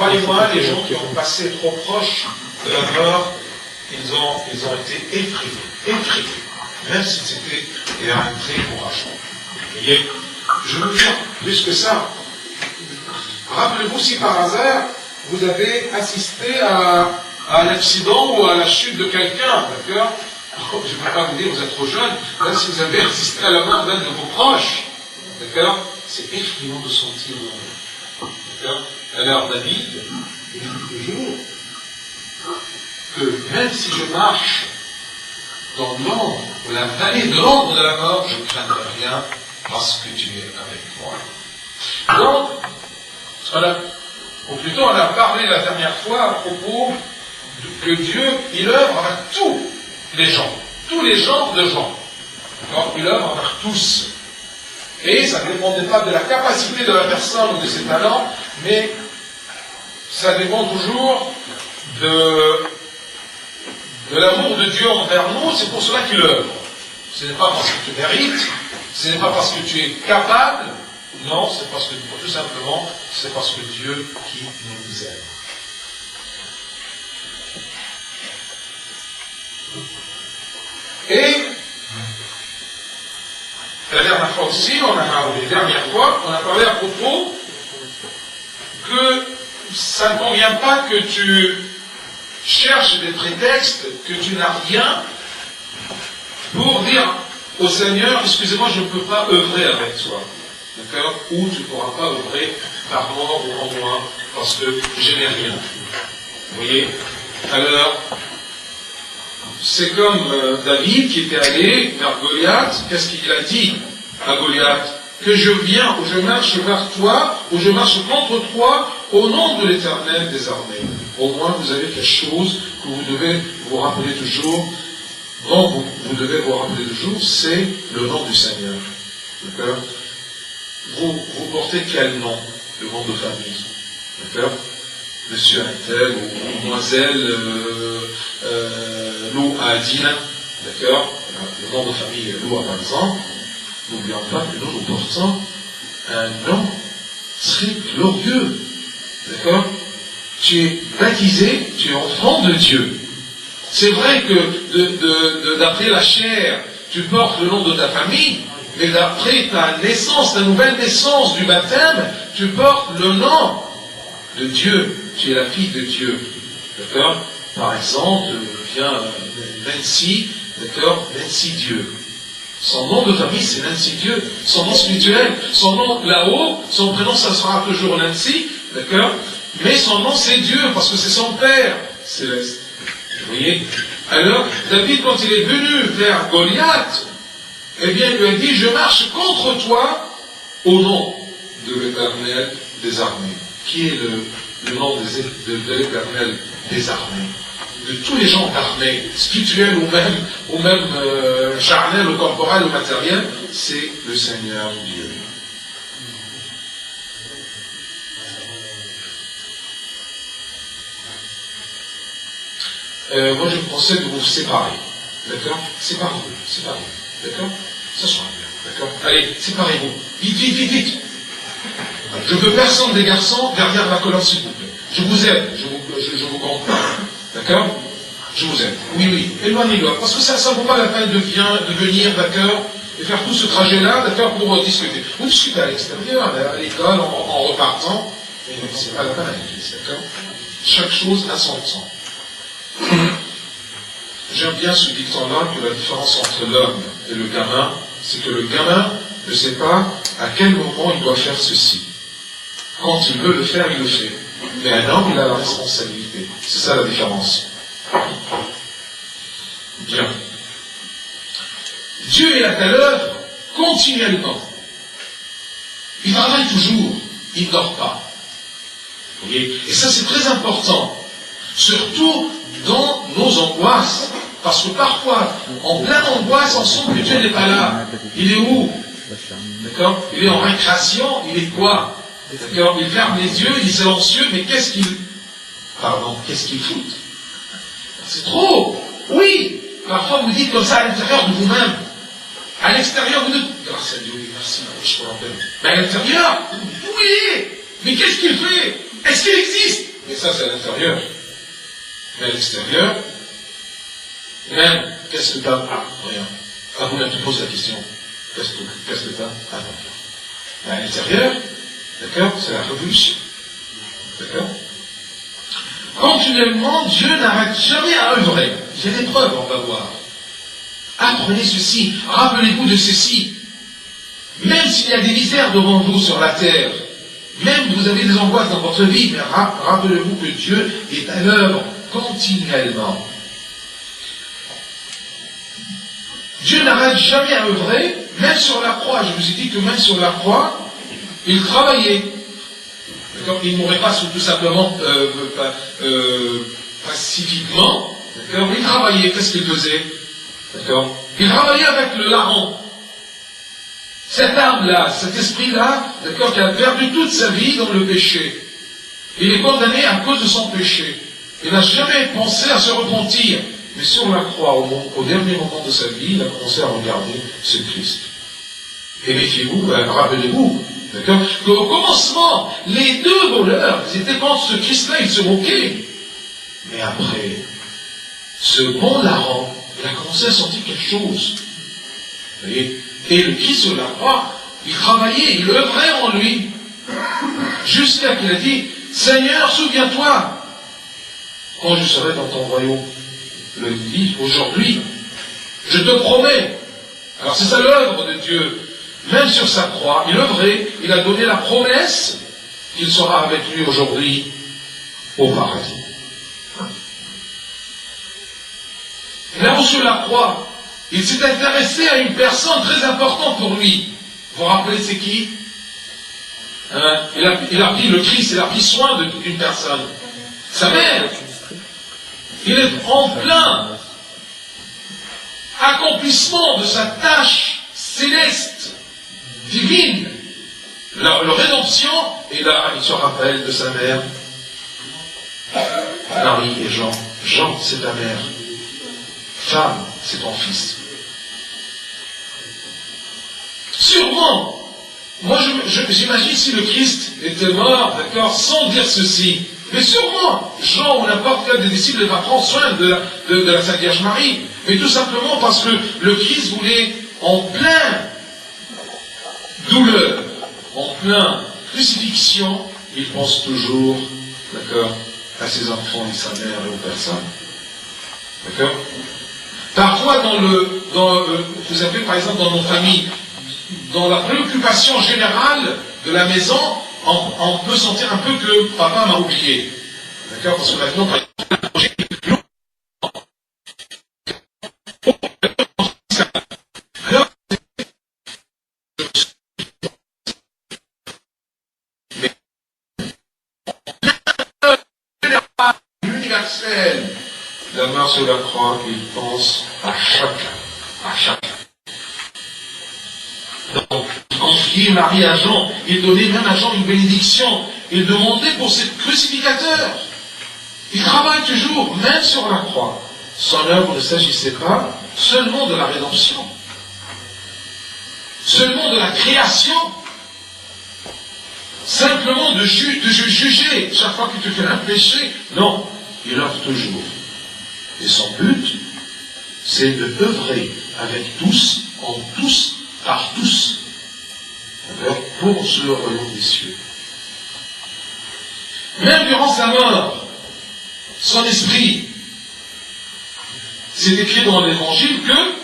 Croyez-moi, les gens qui ont passé trop proche de la mort, ils ont été effrayés, même si c'était un très courageux. Vous voyez, je veux dire plus que ça. Rappelez-vous si par hasard, vous avez assisté à un accident ou à la chute de quelqu'un, d'accord? Je ne peux pas vous dire, vous êtes trop jeune, là, si vous avez assisté à la mort d'un de vos proches, d'accord? C'est effrayant de sentir l'ombre. D'accord? Alors, David, il dit toujours que même si je marche dans l'ombre, ou la vallée de l'ombre de la mort, je ne craindrai rien parce que tu es avec moi. Donc, voilà. Ou plutôt, on a parlé la dernière fois à propos que Dieu, il œuvre avec tous les gens, tous les genres de gens. Donc, il œuvre avec tous. Et ça ne dépendait pas de la capacité de la personne ou de ses talents, mais ça dépend toujours de l'amour de Dieu envers nous. C'est pour cela qu'il œuvre. Ce n'est pas parce que tu mérites, ce n'est pas parce que tu es capable, non, c'est parce que, tout simplement, c'est parce que Dieu qui nous aime. Et la dernière fois aussi, les dernières fois, on a parlé à propos que ça ne convient pas que tu cherches des prétextes, que tu n'as rien, pour dire au Seigneur, excusez-moi, je ne peux pas œuvrer avec toi. D'accord? Ou tu ne pourras pas œuvrer par moi ou en moi, parce que je n'ai rien. Vous voyez? Alors, c'est comme David qui était allé vers Goliath. Qu'est-ce qu'il a dit à Goliath? Que je viens, ou je marche vers toi, ou je marche contre toi, au nom de l'Éternel des armées. Au moins, vous avez quelque chose que vous devez vous rappeler toujours, dont vous devez vous rappeler toujours, c'est le nom du Seigneur. D'accord? Vous portez quel nom? Le nom de famille. D'accord? Monsieur Antel ou Mademoiselle Lou Adina. D'accord? Le nom de famille est Lou par exemple. N'oublions pas que nous portons un nom très glorieux. D'accord? Tu es baptisé, tu es enfant de Dieu. C'est vrai que d'après la chair, tu portes le nom de ta famille, mais d'après ta naissance, ta nouvelle naissance du baptême, tu portes le nom de Dieu. Tu es la fille de Dieu. D'accord? Par exemple, vient Nancy, d'accord? Nancy Dieu. Son nom de famille, c'est Nancy Dieu. Son nom spirituel, son nom là-haut, son prénom, ça sera toujours Nancy, d'accord? Mais son nom, c'est Dieu, parce que c'est son Père céleste. Vous voyez? Alors, David, quand il est venu vers Goliath, eh bien, il lui a dit, je marche contre toi au nom de l'Éternel des armées. Qui est le nom de l'Éternel des armées? De tous les gens d'armée, spirituels ou même charnels ou corporels ou matériels, c'est le Seigneur Dieu. Moi je vous conseille de vous séparer. D'accord? Séparez-vous. D'accord? Ça sera bien. D'accord? Allez, séparez-vous. Vite. Je veux personne des garçons derrière la colonne, s'il vous plaît. Je vous aide, je vous compte. D'accord? Je vous aide. Oui. Éloignez-le. Parce que ça ne vaut pas la peine de venir, d'accord, et faire tout ce trajet-là, d'accord, pour discuter. Vous discutez à l'extérieur, à l'école, en repartant, mais ce n'est pas la peine à l'église, d'accord? Chaque chose a son temps. J'aime bien ce dicton-là, que la différence entre l'homme et le gamin, c'est que le gamin ne sait pas à quel moment il doit faire ceci. Quand il veut le faire, il le fait. Mais un homme, il a la responsabilité. C'est ça la différence. Bien. Dieu est à l'œuvre continuellement. Il travaille toujours. Il ne dort pas. Vous voyez? Et ça, c'est très important. Surtout dans nos angoisses. Parce que parfois, en pleine angoisse, on sent que Dieu n'est pas là. Il est où? D'accord? Il est en récréation. Il est quoi? D'accord? Il ferme les yeux, il est silencieux, mais qu'est-ce qu'il fout? C'est trop! Oui! Parfois vous dites comme ça à l'intérieur de vous-même. À l'extérieur, vous dites, grâce à Dieu, merci, je peux l'entendre. Mais à l'intérieur, vous dites, oui! Mais qu'est-ce qu'il fait? Est-ce qu'il existe? ça c'est à l'intérieur. Mais à l'extérieur, même, qu'est-ce que tu as? Ah, rien. Quand vous-même tu poses la question, qu'est-ce que tu as? Ah, non. Mais à l'intérieur, d'accord, c'est la révolution. D'accord? Continuellement, Dieu n'arrête jamais à œuvrer. Il y a des preuves, on va voir. Apprenez ceci, rappelez-vous de ceci. Même s'il y a des misères devant vous sur la terre, même vous avez des angoisses dans votre vie, mais rappelez-vous que Dieu est à l'œuvre continuellement. Dieu n'arrête jamais à œuvrer, même sur la croix. Je vous ai dit que même sur la croix, il travaillait. D'accord? Il ne mourait pas tout simplement pacifiquement. D'accord? Il travaillait. Qu'est-ce qu'il faisait? D'accord? Il travaillait avec le larron. Cette âme-là, cet esprit-là, d'accord, qui a perdu toute sa vie dans le péché. Il est condamné à cause de son péché. Il n'a jamais pensé à se repentir. Mais sur la croix, au dernier moment de sa vie, il a commencé à regarder ce Christ. Et méfiez-vous, rappelez-vous, d'accord, qu'au commencement, les deux voleurs, ils étaient contre ce Christ-là, ils se moquaient. Mais après, ce bon larron, il a commencé à sentir quelque chose. Vous voyez? Et le Christ sur la croix, il travaillait, il œuvrait en lui. Jusqu'à qu'il a dit, Seigneur, souviens-toi, quand je serai dans ton royaume. Le dit aujourd'hui, je te promets. Alors c'est ça l'œuvre de Dieu. Même sur sa croix, il œuvrait, il a donné la promesse qu'il sera avec lui aujourd'hui au paradis. Là-haut sur la croix, il s'est intéressé à une personne très importante pour lui. Vous vous rappelez c'est qui? Il a pris le Christ, il a pris soin d'une personne. Sa mère. Il est en plein accomplissement de sa tâche céleste, divine, la rédemption, et là, il se rappelle de sa mère. Marie et Jean. Jean, c'est ta mère. Femme, c'est ton fils. Sûrement, moi j'imagine si le Christ était mort, d'accord, sans dire ceci. Mais sûrement, Jean ou n'importe quel des disciples va prendre soin de la Sainte Vierge Marie. Mais tout simplement parce que le Christ voulait, en plein douleur, en plein crucifixion, il pense toujours, d'accord, à ses enfants et sa mère et aux personnes. D'accord? Parfois, vous savez, par exemple, dans nos familles, dans la préoccupation générale de la maison, on peut sentir un peu que papa m'a oublié. D'accord? Parce que maintenant, par exemple, universel, la mort sur la croix, il pense à chacun. Donc, il confiait Marie à Jean, il donnait même à Jean une bénédiction, il demandait pour ses crucificateurs. Il travaille toujours, même sur la croix. Son œuvre ne s'agissait pas seulement de la rédemption, seulement de la création, simplement de juger chaque fois que tu fais un péché. Non, il œuvre toujours. Et son but, c'est de œuvrer avec tous, en tous, par tous, pour ce royaume des cieux. Même durant sa mort, son esprit, c'est écrit dans l'évangile que,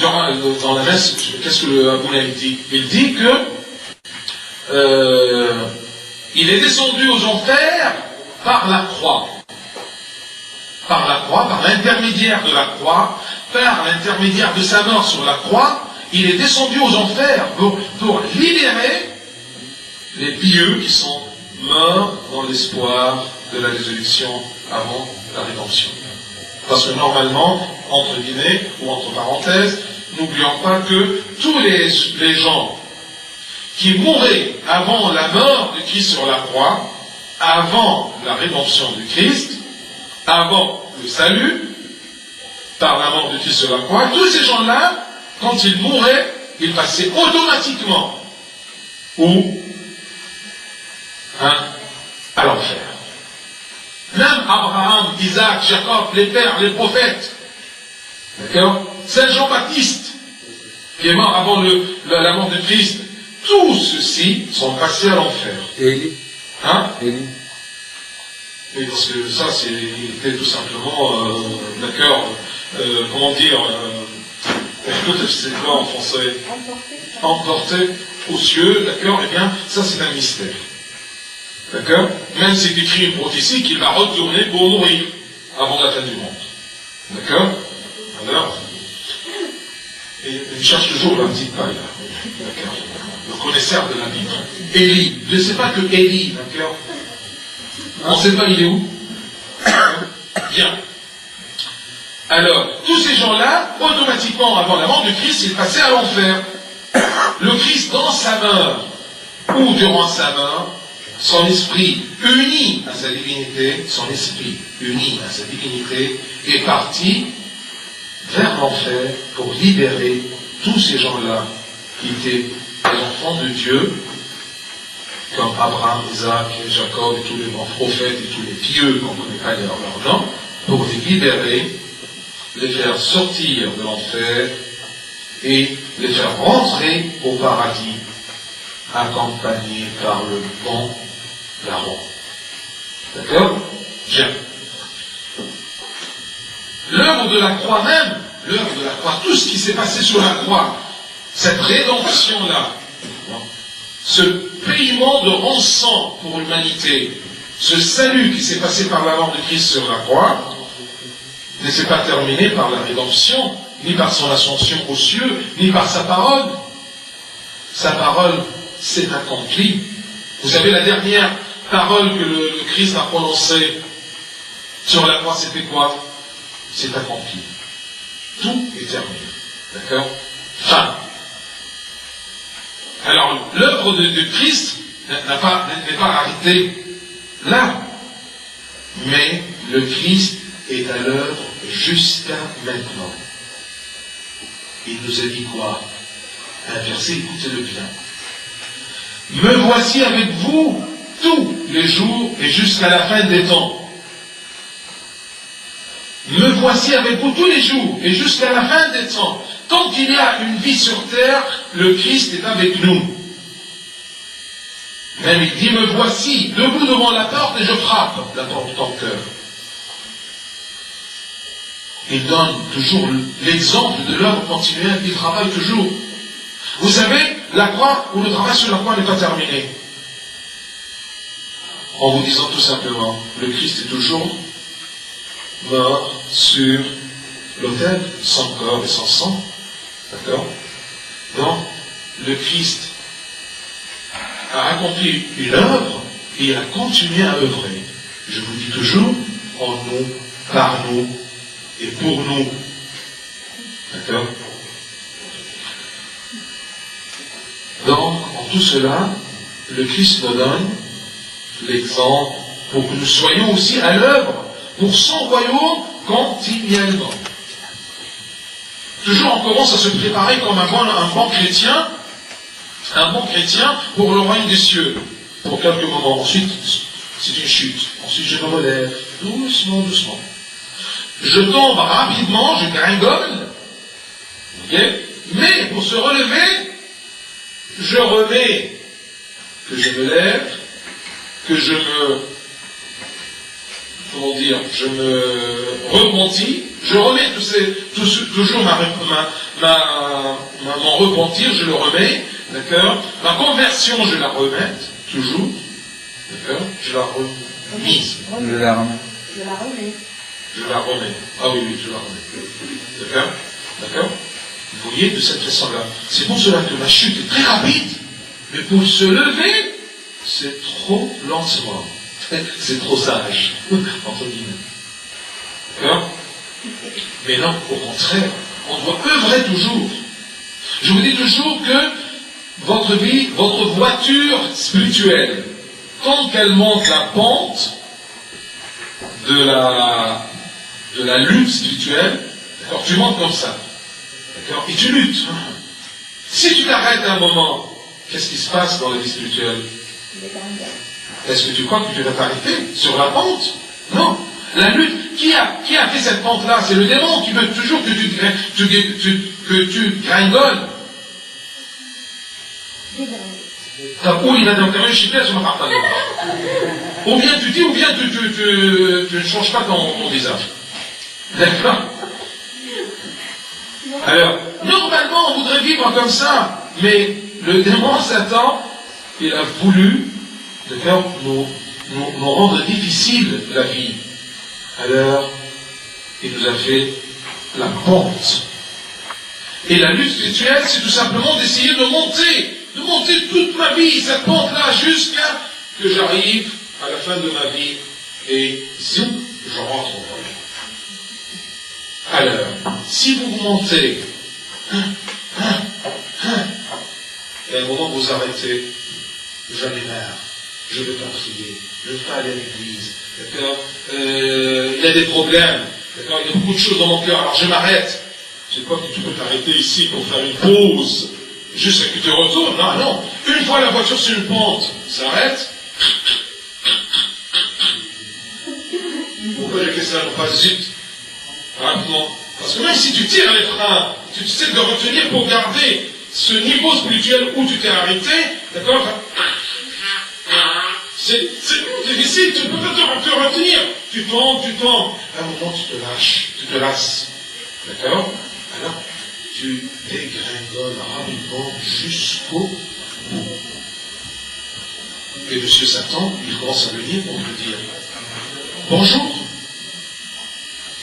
dans la messe, qu'est-ce que le Aboulaïm dit? Il dit que il est descendu aux enfers par la croix. Par la croix, par l'intermédiaire de la croix, par l'intermédiaire de sa mort sur la croix, il est descendu aux enfers pour libérer les pieux qui sont morts dans l'espoir de la résurrection avant la rédemption. Parce que normalement, entre guillemets, ou entre parenthèses, n'oublions pas que tous les gens qui mouraient avant la mort du Christ sur la croix, avant la rédemption du Christ, avant le salut, par la mort du Christ sur la croix, tous ces gens-là, quand ils mouraient, ils passaient automatiquement à l'enfer. Même Abraham, Isaac, Jacob, les pères, les prophètes. D'accord? Saint Jean-Baptiste, qui est mort avant la mort de Christ. Tous ceux-ci sont passés à l'enfer. Élie. Hein? Élie. Oui, parce que ça, il était tout simplement, d'accord, comment dire, c'est quoi en français? Emporté aux cieux, d'accord? Eh bien, ça c'est un mystère. D'accord? Même c'est écrit une prophétie qu'il va retourner pour mourir avant la fin du monde. D'accord? Alors, et il cherche toujours la petite paille, là. D'accord? Le connaisseur de la Bible. Élie. Je ne sais pas que Élie, d'accord? On ne sait pas il est où. Bien. Alors, tous ces gens-là, automatiquement, avant la mort de Christ, ils passaient à l'enfer. Le Christ, dans sa mort, ou durant sa mort, son esprit uni à sa divinité, son esprit uni à sa divinité, est parti vers l'enfer pour libérer tous ces gens-là qui étaient les enfants de Dieu, comme Abraham, Isaac, Jacob et tous les grands prophètes et tous les pieux qu'on ne connaît pas leur nom, pour les libérer, les faire sortir de l'enfer et les faire rentrer au paradis, accompagnés par le bon larron. D'accord? Bien. L'œuvre de la croix même, l'œuvre de la croix, tout ce qui s'est passé sur la croix, cette rédemption-là, ce paiement de rançon pour l'humanité, ce salut qui s'est passé par la mort de Christ sur la croix, ne s'est pas terminé par la rédemption, ni par son ascension aux cieux, ni par sa parole. Sa parole s'est accomplie. Vous savez, la dernière parole que le Christ a prononcée sur la croix, c'était quoi? C'est accompli. Tout est terminé. D'accord? Fin. Alors, l'œuvre de Christ n'est pas arrêtée là. Mais le Christ est à l'œuvre jusqu'à maintenant. Il nous a dit quoi? Un verset, écoutez-le bien. Me voici avec vous tous les jours et jusqu'à la fin des temps. Me voici avec vous tous les jours et jusqu'à la fin des temps. Tant qu'il y a une vie sur terre, le Christ est avec nous. Même il dit, me voici, debout devant la porte et je frappe la porte de ton cœur. Il donne toujours l'exemple de l'œuvre continuelle, il travaille toujours. Vous savez, la croix, ou le travail sur la croix n'est pas terminé. En vous disant tout simplement, le Christ est toujours mort sur l'autel, sans corps et sans sang. D'accord? Donc, le Christ a accompli une œuvre et il a continué à œuvrer. Je vous dis toujours, en nous, par nous et pour nous. D'accord? Donc, en tout cela, le Christ nous donne l'exemple pour que nous soyons aussi à l'œuvre pour son royaume continuellement. Toujours on commence à se préparer comme un bon chrétien pour le royaume des cieux, pour quelques moments. Ensuite, c'est une chute. Ensuite, je me relève, doucement, doucement. Je tombe rapidement, je gringole, okay? Mais pour se relever, je remets, que je me lève, que je me, comment dire, je me repentis, je remets toujours mon repentir, je le remets, d'accord? Ma conversion, je la remets, toujours, d'accord? Je la remise. Je la remets. Je la remets. Je la remets. Ah oui, je la remets. D'accord? D'accord? Vous voyez, de cette façon-là. C'est pour cela que la chute est très rapide, mais pour se lever, c'est trop lentement. C'est trop sage, entre guillemets. D'accord? Mais non, au contraire, on doit œuvrer toujours. Je vous dis toujours que votre vie, votre voiture spirituelle, tant qu'elle monte la pente de la lutte spirituelle, d'accord, tu montes comme ça. D'accord? Et tu luttes. Si tu t'arrêtes un moment, qu'est-ce qui se passe dans la vie spirituelle? Est-ce que tu crois que tu vas t'arrêter sur la pente? Non. La lutte, qui a fait cette pente-là? C'est le démon qui veut toujours que tu gringoles. Ou il a donc un chipet sur ma partage. Ou bien tu dis, ou bien tu ne changes pas ton visage. D'accord? Alors, normalement, on voudrait vivre comme ça, mais le démon Satan, il a voulu, d'accord, nous rendre difficile la vie. Alors, il nous a fait la pente. Et la lutte spirituelle, c'est tout simplement d'essayer de monter toute ma vie, cette pente-là, jusqu'à que j'arrive à la fin de ma vie, et zoom, je rentre au voyage. Alors, si vous montez, et à un moment vous arrêtez, j'en ai marre, je ne veux pas prier, je ne veux pas aller à l'église, d'accord, il y a des problèmes, d'accord, il y a beaucoup de choses dans mon cœur, alors je m'arrête. C'est pas que tu peux t'arrêter ici pour faire une pause, juste à que tu retournes, non. Une fois la voiture sur une pente, s'arrête. Pourquoi j'ai fait ça? Non, pas zut. Rapidement. Parce que même si tu tires les freins, tu essaies de retenir pour garder ce niveau spirituel où tu t'es arrêté, d'accord? C'est difficile, tu ne peux pas te retenir. Tu tombes. À un moment, tu te lasses. D'accord? Alors, tu dégringoles rapidement jusqu'au bout. Et M. Satan, il commence à venir pour te dire, bonjour,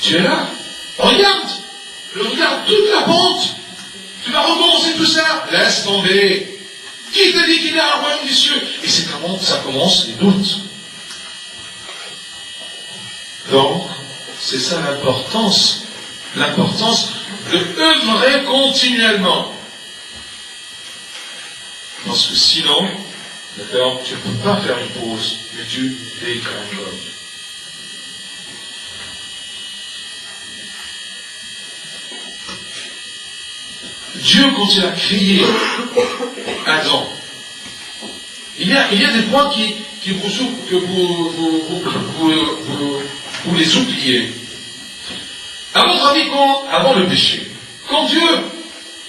tu es là, regarde toute la pente, tu vas recommencer tout ça, laisse tomber. Qui t'a dit qu'il y a un royaume des cieux? Et c'est comment ça commence les doutes. Donc, c'est ça l'importance de œuvrer continuellement. Parce que sinon, d'accord, tu ne peux pas faire une pause, mais tu dégringoles. Dieu, quand il a créé Adam, il y a des points que vous les oubliez. À votre avis, avant le péché, quand Dieu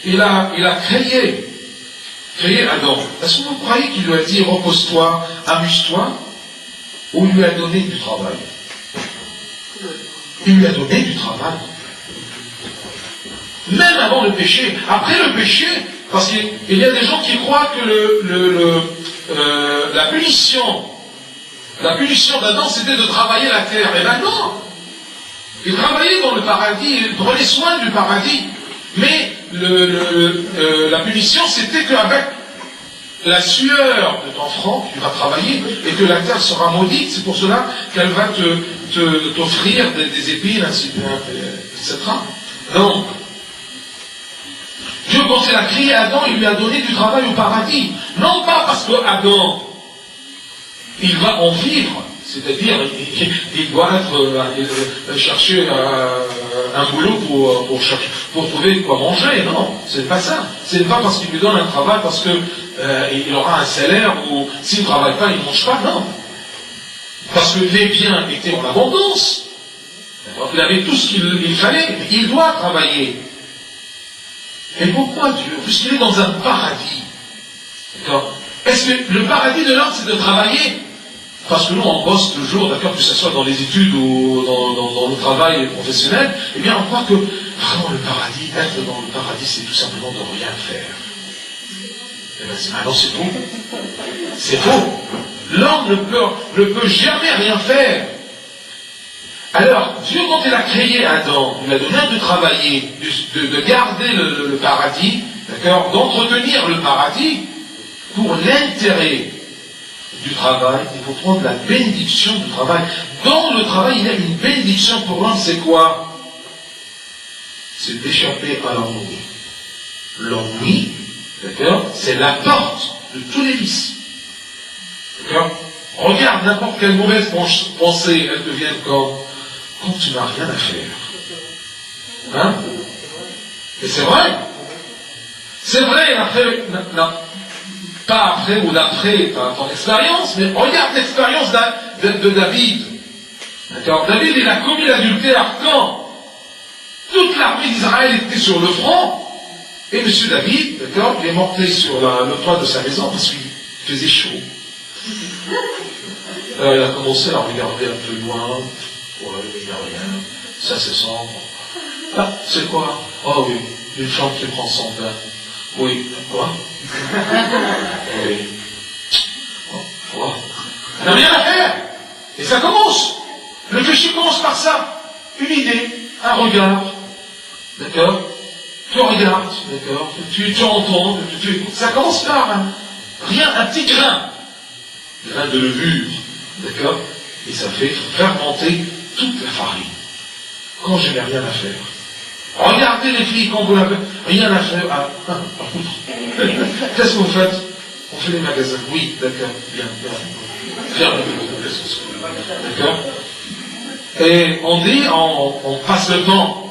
il a créé Adam, est-ce que vous croyez qu'il lui a dit repose-toi, amuse-toi, ou il lui a donné du travail? Il lui a donné du travail. Même avant le péché. Après le péché, parce qu'il y a des gens qui croient que la punition d'Adam, c'était de travailler la terre. Et ben non! Il travaillait dans le paradis, il prenait soin du paradis. Mais la punition, c'était qu'avec la sueur de ton front, tu vas travailler, et que la terre sera maudite. C'est pour cela qu'elle va t'offrir des épines, ainsi de etc. Donc, Dieu, quand il a créé Adam, il lui a donné du travail au paradis. Non pas parce que Adam, il va en vivre, c'est-à-dire il doit chercher un boulot pour trouver quoi manger. Non, c'est pas ça. C'est pas parce qu'il lui donne un travail parce que il aura un salaire ou s'il ne travaille pas, il ne mange pas. Non. Parce que les biens étaient en abondance. Il avait tout ce qu'il fallait. Il doit travailler. Et pourquoi Dieu? Puisqu'il est dans un paradis. D'accord? Est-ce que le paradis de l'homme, c'est de travailler? Parce que nous, on bosse toujours, d'accord, que ce soit dans les études ou dans le travail professionnel, eh bien, on croit que vraiment le paradis, être dans le paradis, c'est tout simplement de rien faire. Eh bien, non, c'est faux. C'est faux. L'homme ne peut jamais rien faire. Alors, Dieu, quand il a créé Adam, il a donné de travailler, de garder le paradis, d'accord, d'entretenir le paradis, pour l'intérêt du travail, il faut prendre la bénédiction du travail. Dans le travail, il y a une bénédiction pour l'homme, c'est quoi? C'est d'échapper à l'ennui. L'ennui, d'accord, c'est la porte de tous les vices. D'accord? Regarde n'importe quelle mauvaise pensée, elle devient quand tu n'as rien à faire. Hein? Et c'est vrai. C'est vrai, après, pas après ou d'après ton expérience, mais regarde l'expérience de David. D'accord? David, il a commis l'adultère quand toute l'armée d'Israël était sur le front, et M. David, d'accord, il est monté sur le toit de sa maison parce qu'il faisait chaud. Alors il a commencé à regarder un peu loin, il n'y a rien, ça c'est sombre. Ah, c'est quoi? Oh oui, une femme qui prend son bain. Oui, quoi? Oui. Oh, quoi? Il n'a rien à faire. Et ça commence. Le péché commence par ça. Une idée, un regard. D'accord? Tu regardes, d'accord? Tu entends, tu écoutes. Ça commence par rien, un petit grain. Grain de levure. D'accord? Et ça fait fermenter toute la farine. Quand je n'ai rien à faire. Regardez les filles quand vous l'avez rien à faire. Qu'est-ce que vous faites? On fait les magasins. Oui, d'accord, bien. D'accord? Et on dit, on passe le temps.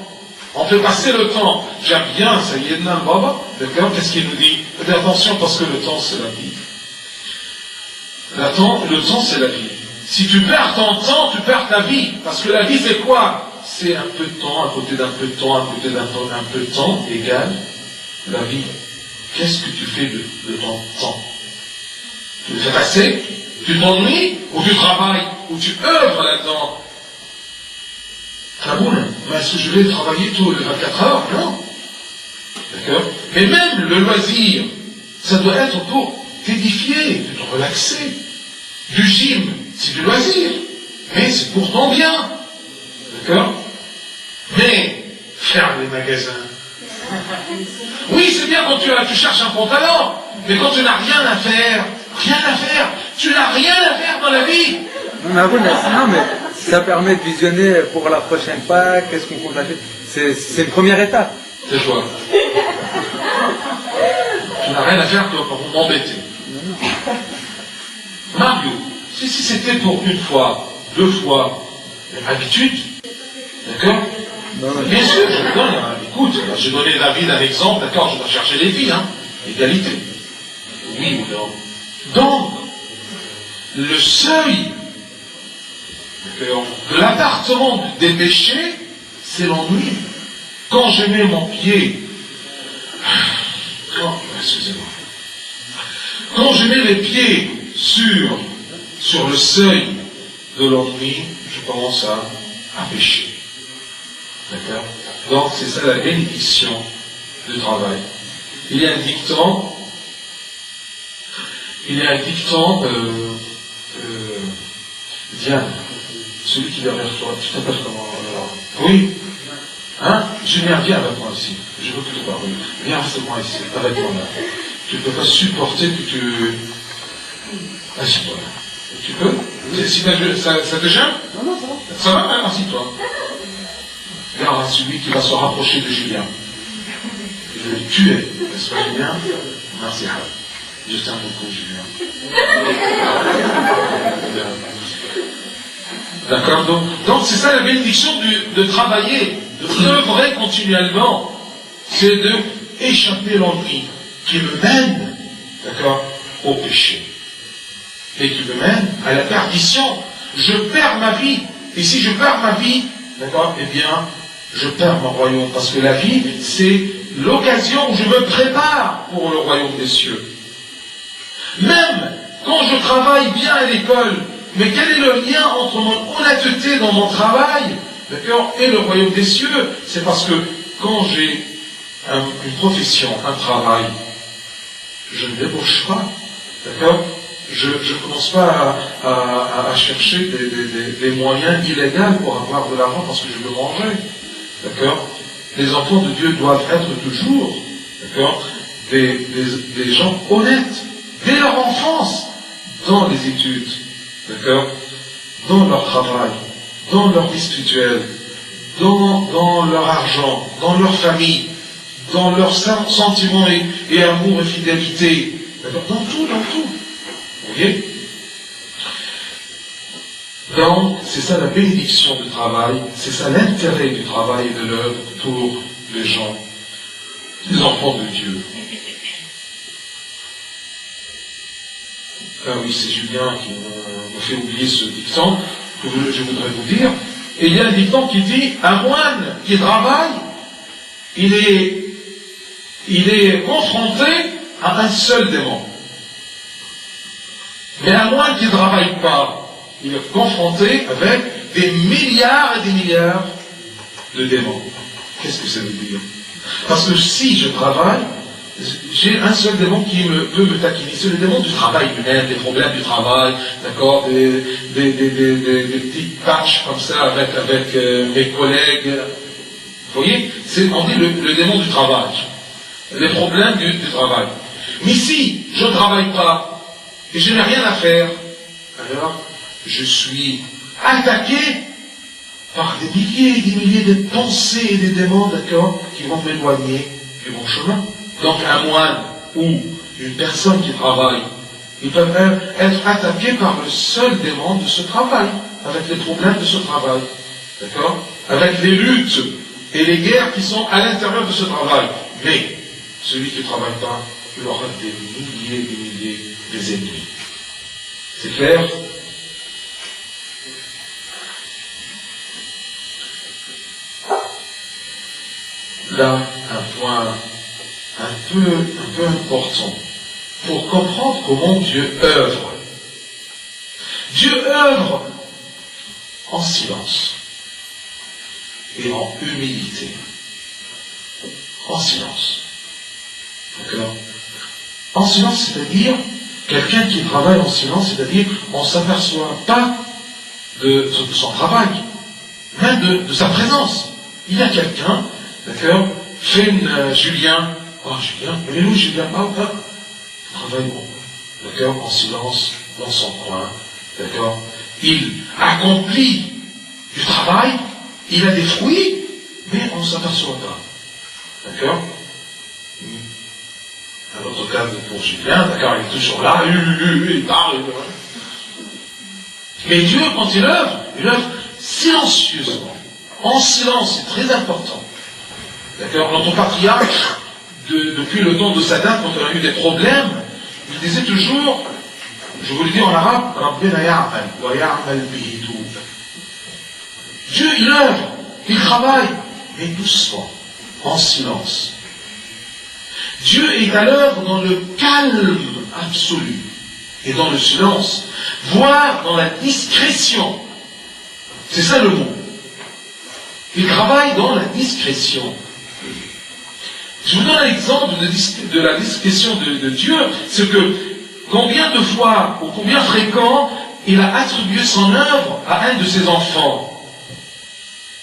On fait passer le temps. J'aime bien, ça y est, Baba. D'accord? Qu'est-ce qu'il nous dit? Faites attention parce que le temps, c'est la vie. Le temps, c'est la vie. Si tu perds ton temps, tu perds ta vie. Parce que la vie, c'est quoi? C'est un peu de temps, à côté d'un peu de temps, à côté d'un peu de temps, égale la vie. Qu'est-ce que tu fais de ton temps? Tu le fais passer? Tu t'ennuies? Ou tu travailles? Ou tu œuvres là-dedans? Kaboul, mais est-ce que je vais travailler tous les 24 heures? Non. D'accord? Mais même le loisir, ça doit être pour t'édifier, te relaxer. Du gym, c'est du loisir, mais c'est pour ton bien. D'accord? Mais faire les magasins. Oui, c'est bien quand tu cherches un pantalon, mais quand tu n'as rien à faire, tu n'as rien à faire dans la vie. Non, mais ça permet de visionner pour la prochaine Pâques, qu'est-ce qu'on compte acheter. C'est une première étape. C'est toi. Tu n'as rien à faire pour m'embêter. Mario, si c'était pour une fois, 2 fois, habitude, d'accord? Bien sûr, je donne, écoute, j'ai donné David un exemple, d'accord, je dois chercher les filles, égalité. Oui ou non? Donc, le seuil de l'appartement des péchés, c'est l'ennui. Quand je mets mon pied, excusez-moi, quand je mets les pieds sur le seuil de l'ennui, je commence à pécher. D'accord? Donc c'est ça la bénédiction du travail. Il y a un dicton, Diane, celui qui est derrière toi, tu t'appelles comment? Oui? Julien, viens avec moi ici. Je veux que tu parles. Viens avec moi ici, avec moi là. Tu ne peux pas supporter que tu... Assieds-toi là. Tu peux? Si ça te gêne? Non, ça va. Ça va, assis-toi. Regarde celui qui va se rapprocher de Julien. Je vais le tuer. N'est-ce pas, Julien? Merci, je t'aime beaucoup, Julien. D'accord? Donc c'est ça la bénédiction de travailler, de œuvrer continuellement. C'est de échapper l'ennui qui me mène, d'accord, au péché. Et qui me mène à la perdition. Je perds ma vie. Et si je perds ma vie, d'accord, eh bien, je perds mon royaume. Parce que la vie, c'est l'occasion où je me prépare pour le royaume des cieux. Même quand je travaille bien à l'école, mais quel est le lien entre mon honnêteté dans mon travail, d'accord, et le royaume des cieux? C'est parce que quand j'ai une profession, un travail, je ne débauche pas, d'accord? Je ne commence pas à chercher des moyens illégaux pour avoir de l'argent parce que je veux manger, d'accord? Les enfants de Dieu doivent être toujours, d'accord, des gens honnêtes, dès leur enfance, dans les études, d'accord, dans leur travail, dans leur vie spirituelle, dans leur argent, dans leur famille, dans leurs sentiments et amour et fidélité, d'accord, dans tout. Vous voyez? Donc, c'est ça la bénédiction du travail, c'est ça l'intérêt du travail et de l'œuvre pour les gens, les enfants de Dieu. Ah oui, c'est Julien qui me fait oublier ce dicton. que je voudrais vous dire. Et il y a un dicton qui dit, un moine qui travaille, il est confronté à un seul démon. Mais un moine qui ne travaille pas, il est confronté avec des milliards et des milliards de démons. Qu'est-ce que ça veut dire? Parce que si je travaille, j'ai un seul démon qui peut me taquiner. C'est le démon du travail lui-même, des problèmes du travail, d'accord, des petites tâches comme ça avec mes collègues. Vous voyez, on dit le démon du travail, les problèmes du travail. Mais si je ne travaille pas et je n'ai rien à faire, alors je suis attaqué par des milliers et des milliers de pensées et des démons, d'accord, qui vont m'éloigner du bon chemin. Donc un moine ou une personne qui travaille, ils peuvent être attaqués par le seul démon de ce travail, avec les problèmes de ce travail, d'accord, avec les luttes et les guerres qui sont à l'intérieur de ce travail. Mais celui qui ne travaille pas, il aura des milliers et des milliers des ennemis. C'est clair? Là, un point un peu important pour comprendre comment Dieu œuvre. Dieu œuvre en silence et en humilité. En silence. D'accord? En silence, c'est-à-dire quelqu'un qui travaille en silence, c'est-à-dire on ne s'aperçoit pas de son travail, même de sa présence. Il y a quelqu'un, d'accord, Julien, oh Julien, mais où Julien, travaille bon, d'accord, en silence, dans son coin, d'accord, il accomplit du travail, il a des fruits, mais on ne s'aperçoit pas, d'accord. Un autre cas pour Julien, d'accord, il est toujours là, il parle, mais Dieu, quand il œuvre silencieusement, en silence, c'est très important. D'accord, notre patriarche, depuis le temps de Saddam, quand on a eu des problèmes, il disait toujours, je vous le dis en arabe, Dieu, il œuvre, il travaille, mais doucement, en silence. Dieu est à l'œuvre dans le calme absolu et dans le silence, voire dans la discrétion. C'est ça le mot. Il travaille dans la discrétion. Je vous donne un exemple de la discrétion de Dieu, c'est que combien de fois ou combien fréquent il a attribué son œuvre à un de ses enfants.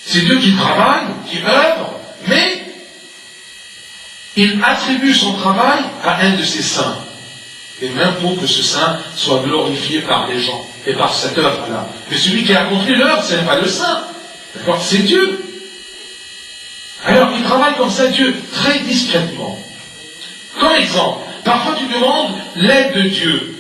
C'est Dieu qui travaille, qui œuvre, mais il attribue son travail à un de ses saints. Et même pour que ce saint soit glorifié par les gens et par cette œuvre-là. Mais celui qui a accompli l'œuvre, ce n'est pas le saint. D'accord? C'est Dieu. Alors, il travaille comme ça, Dieu, très discrètement. Comme exemple, parfois tu demandes l'aide de Dieu.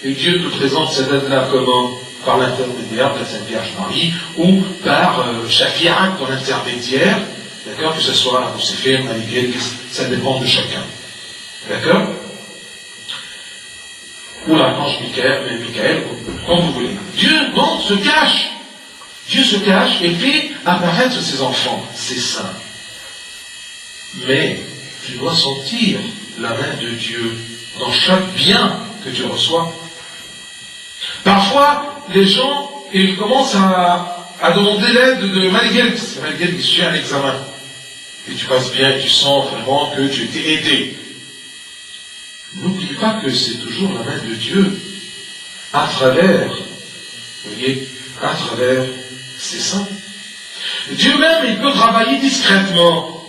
Et Dieu te présente cette aide-là comment? Par l'intermédiaire de la Sainte Vierge Marie, ou par Shafia, ton intermédiaire, d'accord? Que ce soit à Lucifer, à l'Église, ça dépend de chacun. D'accord? Ou l'archange Michael, comme vous voulez. Dieu, non, se cache. Dieu se cache et fait apparaître ses enfants, ses saints. Mais tu dois sentir la main de Dieu dans chaque bien que tu reçois. Parfois, les gens, ils commencent à demander l'aide de Malguel qui suit un examen. Et tu passes bien et tu sens vraiment que tu t'es aidé. N'oublie pas que c'est toujours la main de Dieu à travers, vous voyez, à travers ses saints. Dieu même, il peut travailler discrètement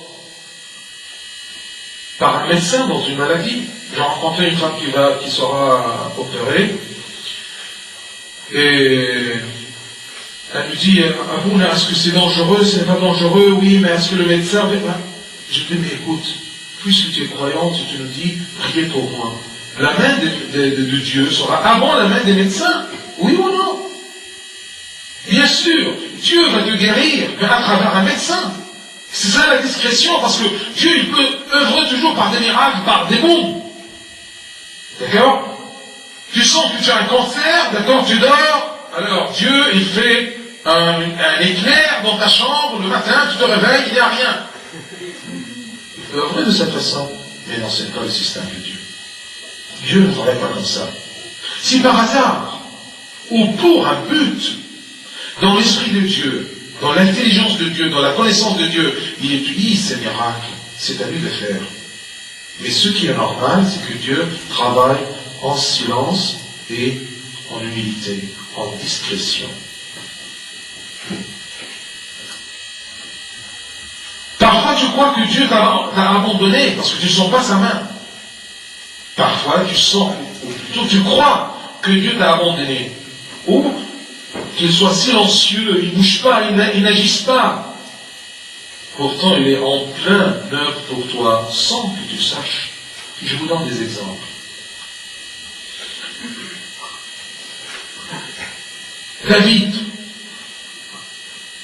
par un médecin dans une maladie. J'ai rencontré une femme qui sera opérée et elle me dit, ah bon, est-ce que c'est dangereux? Ce n'est pas dangereux? Oui, mais est-ce que le médecin... Je dis, mais écoute, puisque tu es croyante, tu nous dis, priez pour moi. La main de Dieu sera avant la main des médecins. Oui ou non? Bien sûr, Dieu va te guérir, mais à travers un médecin. C'est ça la discrétion, parce que Dieu, il peut œuvrer toujours par des miracles, par des bombes. D'accord? Tu sens que tu as un cancer, d'accord, tu dors, Alors Dieu, il fait un éclair dans ta chambre, le matin, tu te réveilles, il n'y a rien. Il peut œuvrer de cette façon, mais non, ce n'est pas le système de Dieu. Dieu ne travaille pas comme ça. Si par hasard, ou pour un but, dans l'esprit de Dieu, dans l'intelligence de Dieu, dans la connaissance de Dieu, il utilise ces miracles, c'est à lui de les faire. Mais ce qui est normal, c'est que Dieu travaille en silence et en humilité, en discrétion. Parfois tu crois que Dieu t'a abandonné parce que tu ne sens pas sa main. Parfois tu sens, ou plutôt tu crois que Dieu t'a abandonné. Ou qu'il soit silencieux, il ne bouge pas, il n'agisse pas. Pourtant il est en plein œuvre pour toi sans que tu saches. Je vous donne des exemples. David,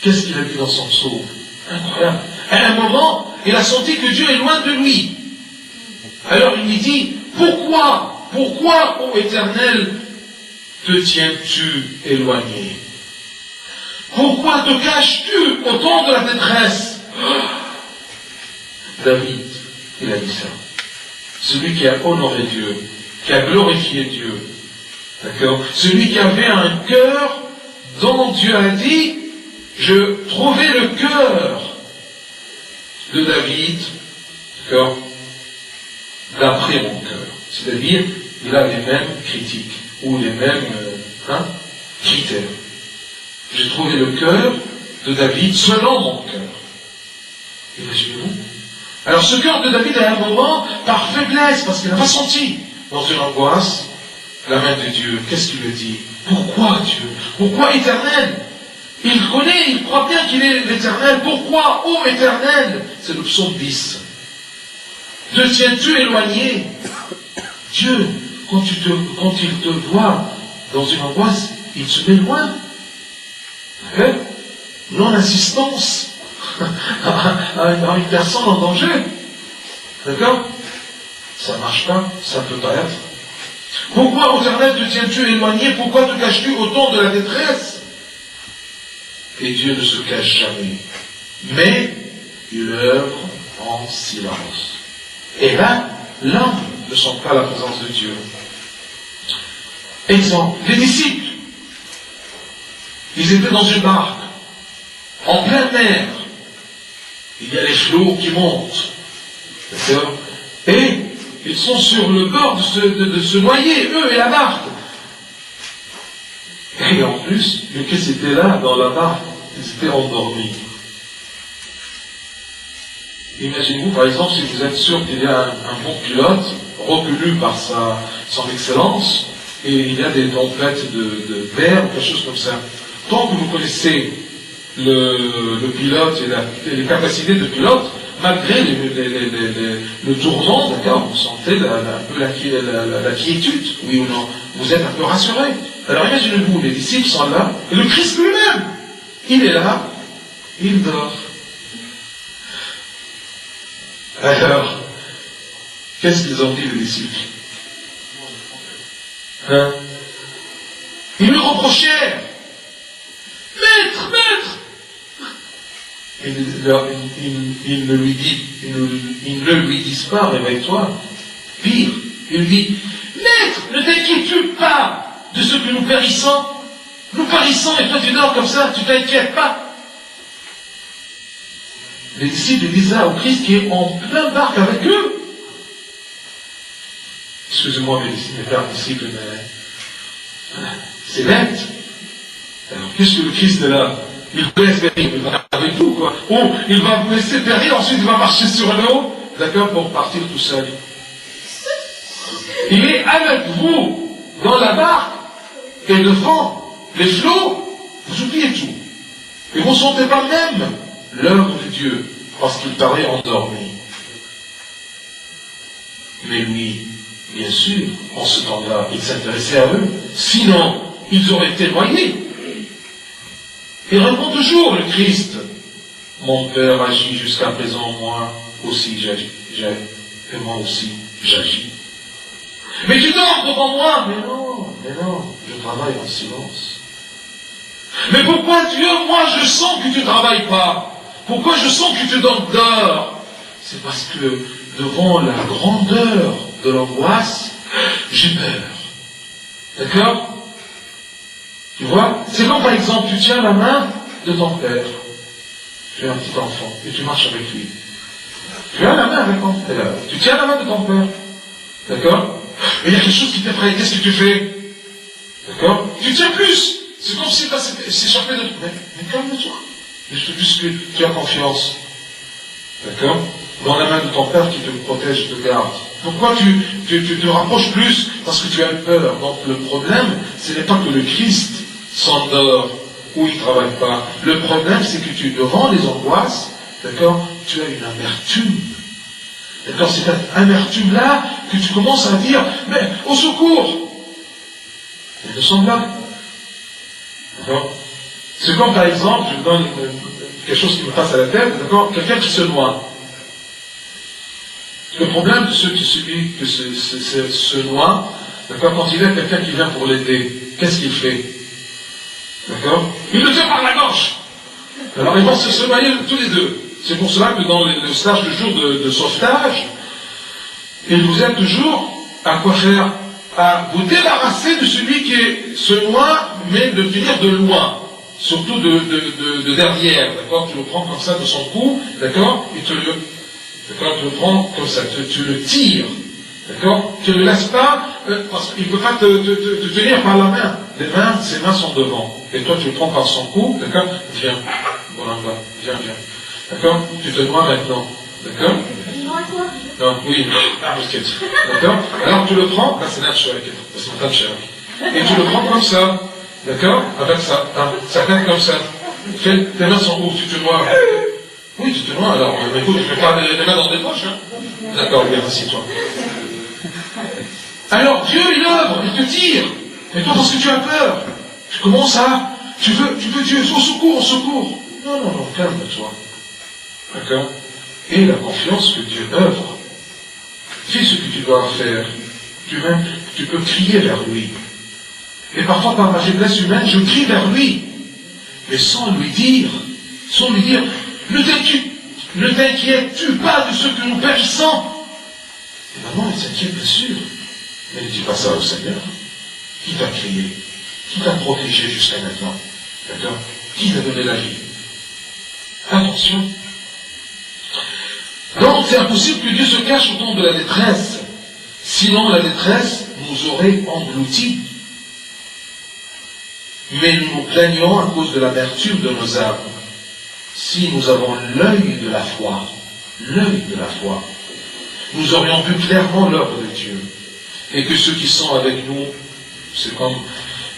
qu'est-ce qu'il a dit dans son psaume? Incroyable. À un moment, il a senti que Dieu est loin de lui. Alors il lui dit, pourquoi, ô Éternel, te tiens-tu éloigné? Pourquoi te caches-tu au temps de la détresse? David, il a dit ça. Celui qui a honoré Dieu, qui a glorifié Dieu, d'accord? Celui qui avait un cœur dont Dieu a dit, je trouvais le cœur de David, d'accord, d'après mon cœur. C'est-à-dire, il a les mêmes critiques, ou les mêmes critères. J'ai trouvé le cœur de David selon mon cœur. Imaginez-vous. Alors ce cœur de David, à un moment, par faiblesse, parce qu'il n'a pas senti, dans une angoisse, la main de Dieu, qu'est-ce qu'il lui dit? Pourquoi Dieu? Pourquoi Éternel? Il connaît, il croit bien qu'il est l'Éternel. Pourquoi, ô Éternel? C'est le psaume 10. Te tiens-tu éloigné? Dieu, quand il te voit dans une angoisse, il se met loin. Non-assistance à une personne en danger. D'accord? Ça ne marche pas, ça ne peut pas être. Pourquoi, ô Éternel, te tiens-tu éloigné? Pourquoi te caches-tu au temps de la détresse? Et Dieu ne se cache jamais. Mais il œuvre en silence. Et là, l'homme ne sent pas la présence de Dieu. Exemple, les disciples. Ils étaient dans une barque, en pleine mer. Il y a les flots qui montent. D'accord? Et ils sont sur le bord de se noyer, eux et la barque. Et en plus, le Christ était là, dans la barque, ils étaient endormis. Imaginez-vous, par exemple, si vous êtes sûr qu'il y a un bon pilote, reconnu par son excellence, et il y a des tempêtes de mer, quelque chose comme ça. Tant que vous connaissez le pilote et les capacités de pilote, malgré le tournant, d'accord, vous sentez un peu la quiétude, oui ou non, vous êtes un peu rassuré. Alors imaginez-vous, les disciples sont là, et le Christ lui-même, il est là, il dort. Alors, qu'est-ce qu'ils ont dit les disciples? Ils lui reprochèrent, Maître, maître! Il ne lui disent pas, réveille-toi. Pire, il lui dit, Maître, ne t'inquiètes-tu pas de ce que nous périssons? Nous périssons et toi tu dors comme ça, tu t'inquiètes pas. Les disciples disent ça au Christ qui est en plein barque avec eux. Excusez-moi mes pères disciples, mais c'est bête. Alors, puisque le Christ est là, il vous laisse périr, il va avec vous, quoi. Ou il va vous laisser périr, ensuite il va marcher sur l'eau, d'accord, pour partir tout seul. Il est avec vous, dans la barque, et le vent, les flots, vous oubliez tout. Et vous ne sentez pas même l'œuvre de Dieu, parce qu'il paraît endormi. Mais lui, bien sûr, en ce temps-là, il s'intéressait à eux. Sinon, ils auraient témoigné. Il répond toujours, le Christ. Mon Père agit jusqu'à présent, moi aussi j'agis. Et moi aussi j'agis. Mais tu dors devant moi. Mais non, je travaille en silence. Mais pourquoi Dieu, moi je sens que tu ne travailles pas? Pourquoi je sens que tu dors? C'est parce que devant la grandeur de l'angoisse, j'ai peur. D'accord? Tu vois? C'est comme par exemple, tu tiens la main de ton père. Tu es un petit enfant et tu marches avec lui. Tu as la main avec ton père. Tu tiens la main de ton père. D'accord? Et il y a quelque chose qui t'effraie. Qu'est-ce que tu fais? D'accord? Tu tiens plus. C'est comme si tu s'échappait de toi. Mais calme-toi. Puisque tu as confiance. D'accord? Dans la main de ton père qui te protège, te garde. Pourquoi tu te rapproches plus? Parce que tu as peur. Donc le problème, ce n'est pas que le Christ s'endort ou il ne travaille pas. Le problème, c'est que devant les angoisses, d'accord, tu as une amertume. D'accord? C'est cette amertume-là que tu commences à dire, mais au secours! Et nous sommes là. D'accord? C'est comme par exemple, je vous donne quelque chose qui me passe à la tête, d'accord? Quelqu'un qui se noie. Le problème de ceux qui se noient, d'accord, quand il y a quelqu'un qui vient pour l'aider, qu'est-ce qu'il fait? D'accord? Il le tient par la gorge. Alors ils vont se noyer tous les deux. C'est pour cela que dans le stage de jour de sauvetage, il vous aide toujours à quoi faire? À vous débarrasser de celui qui se noie, mais de venir de loin. Surtout de derrière, d'accord? Tu le prends comme ça de son cou, d'accord? Et tu le prends comme ça, tu le tires, d'accord? Tu ne le laisses pas, parce qu'il ne peut pas te tenir par la main. Ses mains sont devant. Et toi, tu le prends par son cou, d'accord? Viens, voilà, viens. D'accord? Tu te noies maintenant, d'accord? Non, oui, d'accord? Alors tu le prends, là c'est naturel, et tu le prends comme ça, d'accord? Avec ça, ça fait comme ça. Tes mains sont où? Tu te noies. Oui, tu te noies, alors, écoute, je ne fais pas les mains dans tes poches, hein? D'accord, bien, assieds-toi. Alors, Dieu, il œuvre, il te tire. Mais toi, parce que tu as peur, tu commences à, tu veux Dieu, au secours. Non, calme-toi. D'accord? Et la confiance que Dieu œuvre. Fais ce que tu dois faire. Tu peux crier vers lui. Et parfois, par ma faiblesse humaine, je crie vers lui. Mais sans lui dire, ne t'inquiètes-tu pas de ce que nous périssons? Et maman, elle s'inquiète, bien sûr. Mais ne dis pas ça au Seigneur. Qui t'a crié? Qui t'a protégé jusqu'à maintenant? D'accord? Qui t'a donné la vie? Attention. Donc, c'est impossible que Dieu se cache au temps de la détresse. Sinon, la détresse nous aurait engloutis. Mais nous nous plaignons à cause de l'amertume de nos âmes. Si nous avons l'œil de la foi, nous aurions vu clairement l'œuvre de Dieu. Et que ceux qui sont avec nous, c'est comme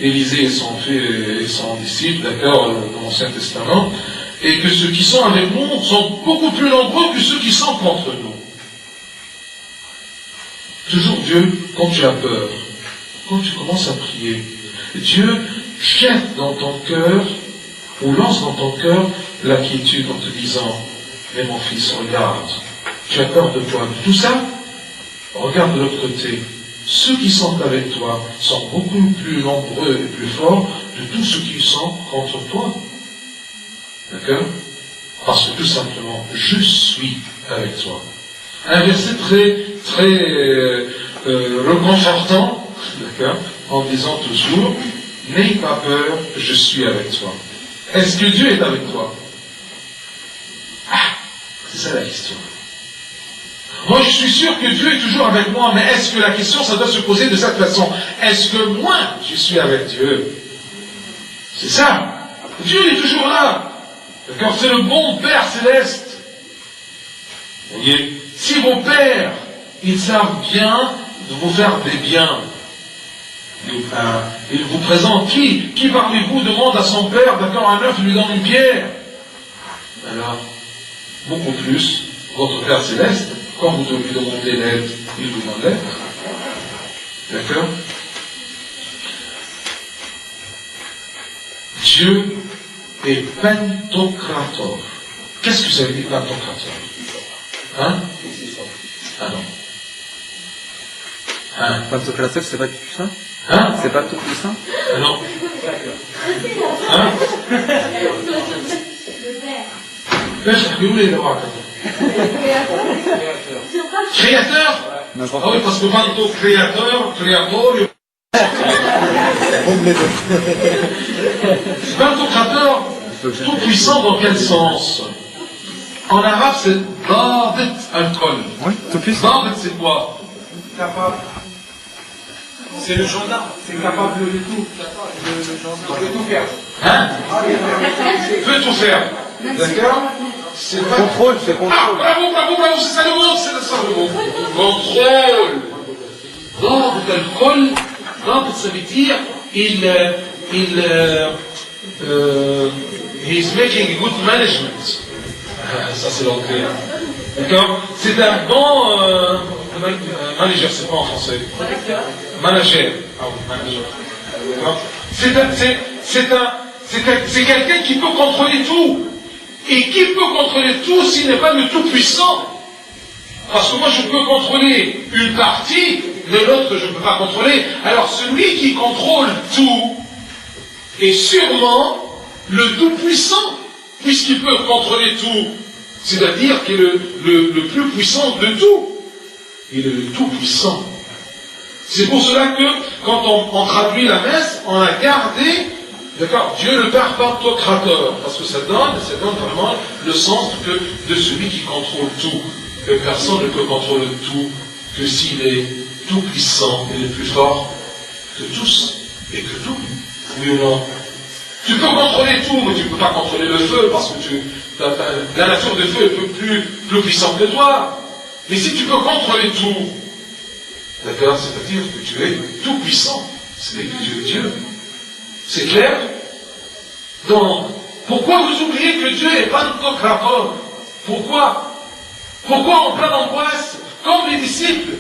Élisée et son disciple, d'accord, dans l'Ancien Testament, et que ceux qui sont avec nous sont beaucoup plus nombreux que ceux qui sont contre nous. Toujours Dieu, quand tu as peur, quand tu commences à prier, Dieu jette dans ton cœur, ou lance dans ton cœur, la quiétude en te disant, mais mon fils, regarde, tu as peur de quoi? De tout ça? Regarde de l'autre côté. Ceux qui sont avec toi sont beaucoup plus nombreux et plus forts de tous ceux qui sont contre toi. D'accord? Parce que tout simplement, je suis avec toi. Un verset très reconfortant, d'accord, en disant toujours, n'aie pas peur, je suis avec toi. Est-ce que Dieu est avec toi? C'est ça la question. Moi, je suis sûr que Dieu est toujours avec moi, mais est-ce que la question, ça doit se poser de cette façon? Est-ce que moi, je suis avec Dieu? C'est ça. Dieu est toujours là. D'accord? C'est le bon Père céleste. Vous voyez? Si vos pères, ils savent bien de vous faire des biens, ils vous présentent qui parmi vous demande à son père, d'accord, un œuf, lui donne une pierre? Alors, beaucoup plus, votre Père céleste, quand vous lui demandez l'aide, il vous donne l'aide. D'accord? Dieu est Pantocrator. Qu'est-ce que ça veut dire Pantocrator? Hein? Ah non. Hein? Pantocrator, c'est pas tout puissant? Hein? C'est pas tout puissant? Ah non. Hein? ايش بيقولوا لي دواك؟ Créateur? Ah oui, parce que quand créateur, créateur, tout puissant dans quel sens? En arabe, c'est David al-Kol. Oui, tout puissant. David, c'est quoi? Capable. C'est le gendarme, c'est capable de tout. Le gendarme peut tout faire. Hein? Peut tout faire. D'accord? C'est pas... Contrôle, c'est contrôle. Ah, bravo, c'est ça le mot, c'est ça le mot. Contrôle. David al-Kol, David, ça veut dire, he's making good management. Ça c'est l'anglais. D'accord? C'est un bon manager, c'est pas en français. Manager. Ah oui, manager. D'accord? C'est quelqu'un qui peut contrôler tout. Et qui peut contrôler tout s'il n'est pas le tout-puissant? Parce que moi je peux contrôler une partie, mais l'autre je ne peux pas contrôler. Alors celui qui contrôle tout est sûrement le tout-puissant, puisqu'il peut contrôler tout. C'est-à-dire qu'il est le plus puissant de tout. Il est le tout-puissant. C'est pour cela que, quand on traduit la messe, on a gardé, d'accord, Dieu le Père Pantocrator, parce que ça donne vraiment le sens de celui qui contrôle tout. Que personne ne peut contrôler tout, que s'il est tout-puissant, il est plus fort que tous, et que tout. Oui ou non? Tu peux contrôler tout, mais tu ne peux pas contrôler le feu, parce que la nature du feu est plus puissante que toi. Mais si tu peux contrôler tout, d'accord, c'est-à-dire que tu es tout puissant, c'est que tu es Dieu. C'est clair? Donc, pourquoi vous oubliez que Dieu est Pantocrator? Pourquoi en plein d'angoisse, comme les disciples?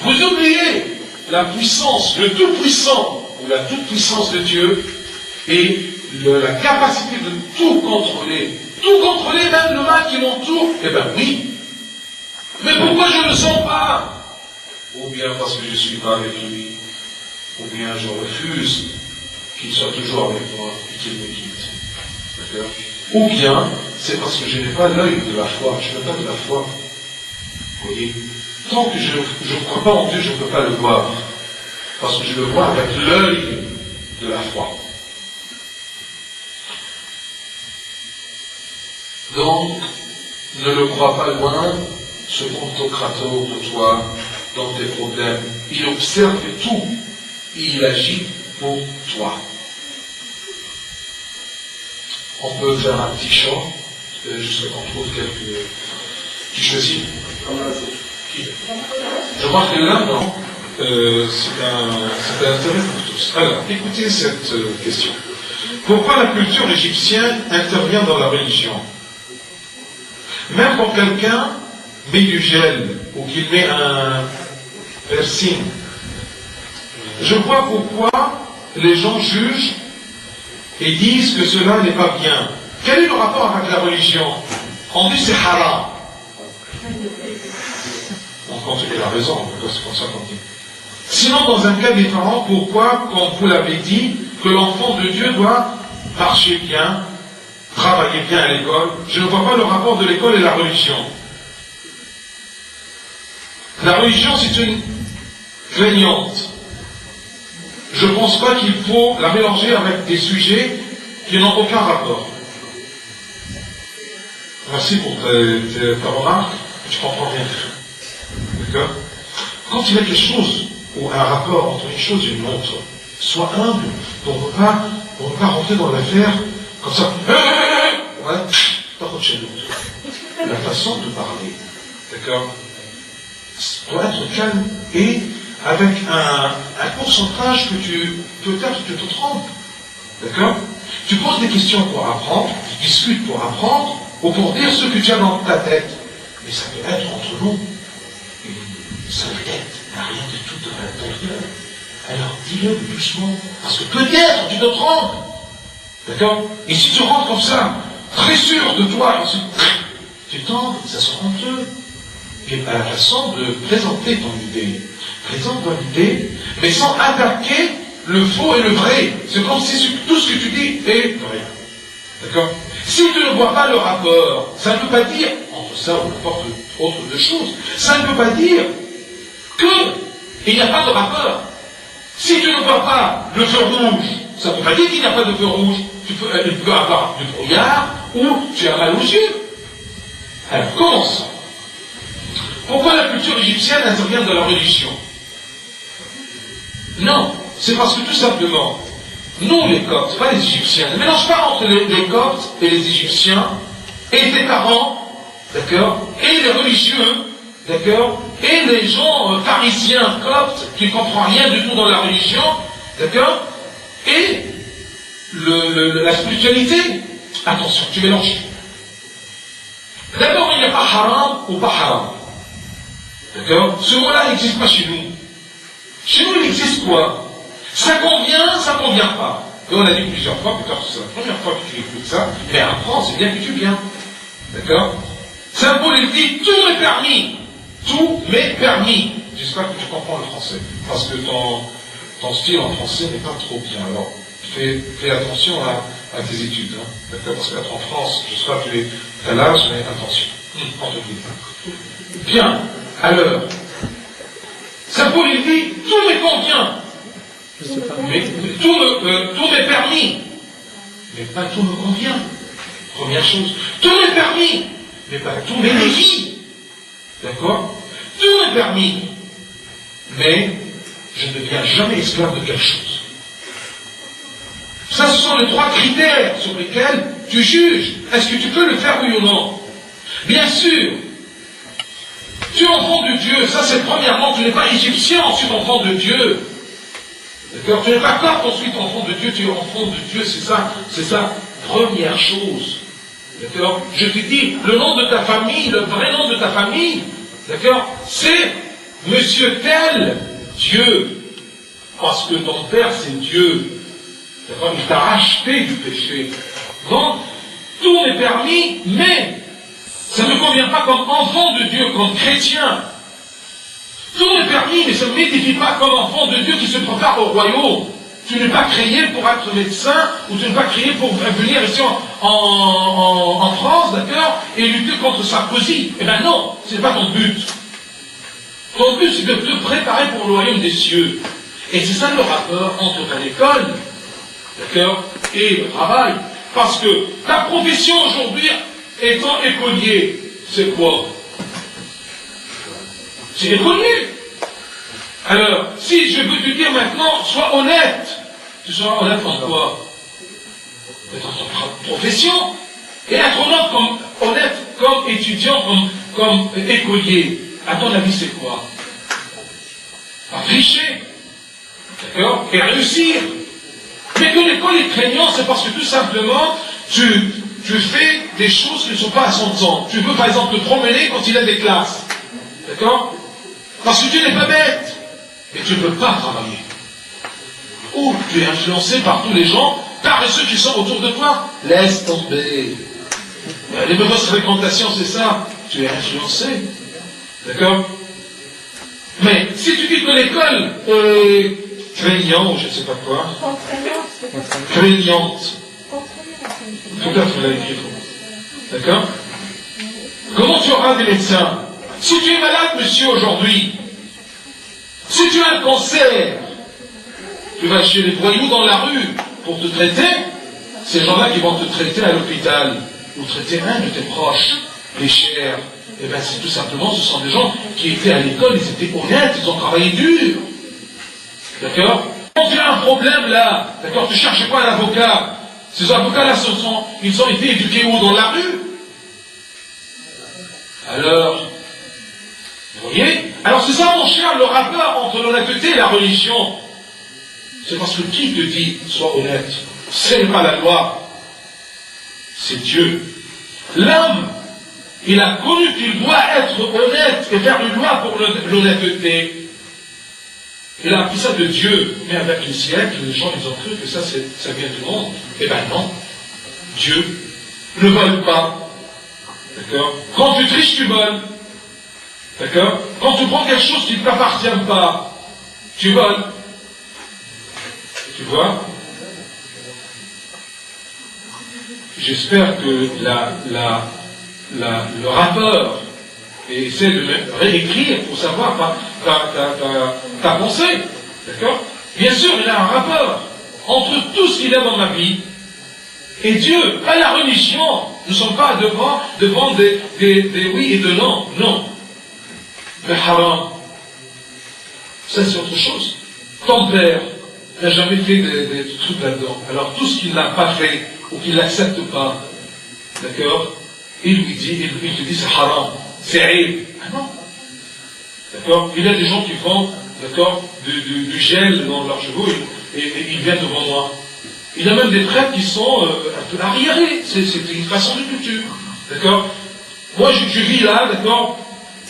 Vous oubliez la puissance, le tout-puissant, ou la toute-puissance de Dieu, et la capacité de tout contrôler, même le mal qui m'entoure. Eh bien oui. Mais pourquoi je ne le sens pas? Ou bien parce que je ne suis pas avec lui, ou bien je refuse qu'il soit toujours avec moi et qu'il me guide. D'accord? Ou bien c'est parce que je n'ai pas l'œil de la foi, je n'ai pas de la foi. Vous voyez? Tant que je ne crois pas en Dieu, je ne peux pas le voir. Parce que je le vois avec l'œil de la foi. Donc, ne le crois pas loin, ce Pantocrator de toi, dans tes problèmes. Il observe tout, il agit pour toi. On peut faire un petit chant, jusqu'à qu'on trouve quelques... Qui choisit? Qui? Je crois que là, non. C'est un intérêt pour tous. Alors, écoutez cette question. Pourquoi la culture égyptienne intervient dans la religion? Même quand quelqu'un met du gel ou qu'il met un piercing, je vois pourquoi les gens jugent et disent que cela n'est pas bien. Quel est le rapport avec la religion? On dit c'est haram. Donc il a raison, c'est comme ça qu'on dit. Sinon, dans un cas différent, pourquoi, comme vous l'avez dit, que l'enfant de Dieu doit marcher bien, travailler bien à l'école? Je ne vois pas le rapport de l'école et la religion. La religion, c'est une craignante. Je ne pense pas qu'il faut la mélanger avec des sujets qui n'ont aucun rapport. Merci pour ta remarque, je comprends bien. D'accord? Quand il y a quelque chose, ou un rapport entre une chose et une autre, sois humble, on ne peut pas rentrer dans l'affaire comme ça. Ouais, la façon de parler, d'accord, doit être calme et avec un pourcentage que peut-être tu te trompes, d'accord? Tu poses des questions pour apprendre, tu discutes pour apprendre, ou pour dire ce que tu as dans ta tête. Mais ça peut être entre nous une seule tête, n'a rien du tout de l'intérieur. Alors dis-le doucement, parce que peut-être tu te trompes, d'accord? Et si tu rentres comme ça, très sûr de toi, tu tombes, ça sera honteux. Et à la façon de présenter ton idée, présente ton idée, mais sans attaquer le faux et le vrai. C'est comme si tout ce que tu dis est vrai. D'accord? Si tu ne vois pas le rapport, ça ne veut pas dire, entre ça ou n'importe autre chose, ça ne veut pas dire qu'il n'y a pas de rapport. Si tu ne vois pas le feu rouge, ça ne veut pas dire qu'il n'y a pas de feu rouge. Il peut avoir du brouillard ou tu as mal aux yeux. Alors, comment ça? Pourquoi la culture égyptienne intervient dans la religion? Non, c'est parce que tout simplement, nous les Coptes, pas les Égyptiens, ne mélange pas entre les Coptes et les Égyptiens, et les parents, d'accord, et les religieux, d'accord, et les gens pharisiens Coptes qui ne comprennent rien du tout dans la religion, d'accord, et la spiritualité. Attention, tu mélanges. D'abord, il n'y a pas haram ou pas haram. D'accord? Ce mot-là n'existe pas chez nous. Chez nous, il existe quoi? Ça convient pas. Et on a dit plusieurs fois, peut-être que c'est la première fois que tu écoutes ça, mais apprends, c'est bien que tu viens. D'accord? Saint Paul, il dit, tout m'est permis. Tout m'est permis. J'espère que tu comprends le français. Parce que ton style en français n'est pas trop bien. Alors, fais attention à tes études. Hein. D'accord? Parce qu'être en France, j'espère que tu es à l'âge, mais attention. Bien. Alors, Saint Paul, il dit, tout me convient. Mais tout m'est permis. Mais pas tout me convient. Première chose. Tout m'est permis. Mais pas tout m'est défi. D'accord? Tout m'est permis. Mais je ne deviens jamais esclave de quelque chose. Ça, ce sont les trois critères sur lesquels tu juges. Est-ce que tu peux le faire, oui ou non? Bien sûr. Tu es enfant de Dieu, ça c'est premièrement, tu n'es pas égyptien, ensuite enfant de Dieu. D'accord? Tu n'es pas copte, ensuite enfant de Dieu, tu es enfant de Dieu, c'est ça, première chose. D'accord? Je te dis, le nom de ta famille, le vrai nom de ta famille, d'accord? C'est Monsieur tel Dieu. Parce que ton père c'est Dieu. D'accord? Il t'a racheté du péché. Donc, tout est permis, mais ça ne convient pas comme enfant de Dieu, comme chrétien. Tout est permis, mais ça ne m'édifie pas comme enfant de Dieu qui se prépare au royaume. Tu n'es pas créé pour être médecin, ou tu n'es pas créé pour venir ici en France, d'accord, et lutter contre Sarkozy. Eh bien non, ce n'est pas ton but. Ton but, c'est de te préparer pour le royaume des cieux. Et c'est ça le rapport entre l'école, d'accord, et le travail. Parce que ta profession aujourd'hui, étant écolier, c'est quoi? C'est écolier. Alors, si je veux te dire maintenant, sois honnête. Tu seras honnête en quoi? Dans ta profession. Et être honnête comme étudiant, comme écolier. À ton avis, c'est quoi? Pas tricher. D'accord? Et réussir. Mais que l'école est craignante, c'est parce que tout simplement, tu fais des choses qui ne sont pas à son temps. Tu veux par exemple te promener quand il y a des classes. D'accord? Parce que tu n'es pas bête. Mais tu ne peux pas travailler. Ou tu es influencé par tous les gens, par ceux qui sont autour de toi. Laisse tomber. Les mauvaises fréquentations, c'est ça. Tu es influencé. D'accord? Mais si tu dis que l'école est craignante, je ne sais pas quoi. Craignante. Tout à fait, l'a écrit. D'accord? Comment tu auras des médecins? Si tu es malade, monsieur, aujourd'hui, si tu as un cancer, tu vas chez les voyous dans la rue pour te traiter, ces gens-là qui vont te traiter à l'hôpital, ou traiter un de tes proches, les chers, eh bien c'est tout simplement, ce sont des gens qui étaient à l'école, ils étaient honnêtes, ils ont travaillé dur. D'accord? Quand tu as un problème là, d'accord, tu cherches pas un avocat. Ces avocats-là, ils ont été éduqués où? Dans la rue. Alors, vous voyez? Alors c'est ça mon cher, le rapport entre l'honnêteté et la religion. C'est parce que qui te dit, sois honnête? Ce n'est pas la loi, c'est Dieu. L'homme, il a connu qu'il doit être honnête et faire une loi pour l'honnêteté. Il a appris ça de Dieu, mais avec les siècles, les gens ils ont cru que ça vient du monde. Eh bien non, Dieu ne vole pas. D'accord? Quand tu triches, tu voles. D'accord? Quand tu prends quelque chose qui ne t'appartient pas, tu voles. Tu vois? J'espère que le rappeur essaie de réécrire pour savoir ta pensée. D'accord? Bien sûr, il y a un rapport entre tout ce qu'il y a dans ma vie et Dieu, pas la religion. Nous ne sommes pas devant des oui et de non. Non. Le haram, ça c'est autre chose. Ton père n'a jamais fait des trucs là-dedans. Alors tout ce qu'il n'a pas fait ou qu'il n'accepte pas, d'accord, il te dit c'est haram, c'est aïb. Ah non. D'accord? Il y a des gens qui font, d'accord, du gel dans leurs cheveux et ils viennent devant moi. Il y a même des prêtres qui sont un peu arriérés. C'est une façon de culture. D'accord? Moi, je vis là, d'accord,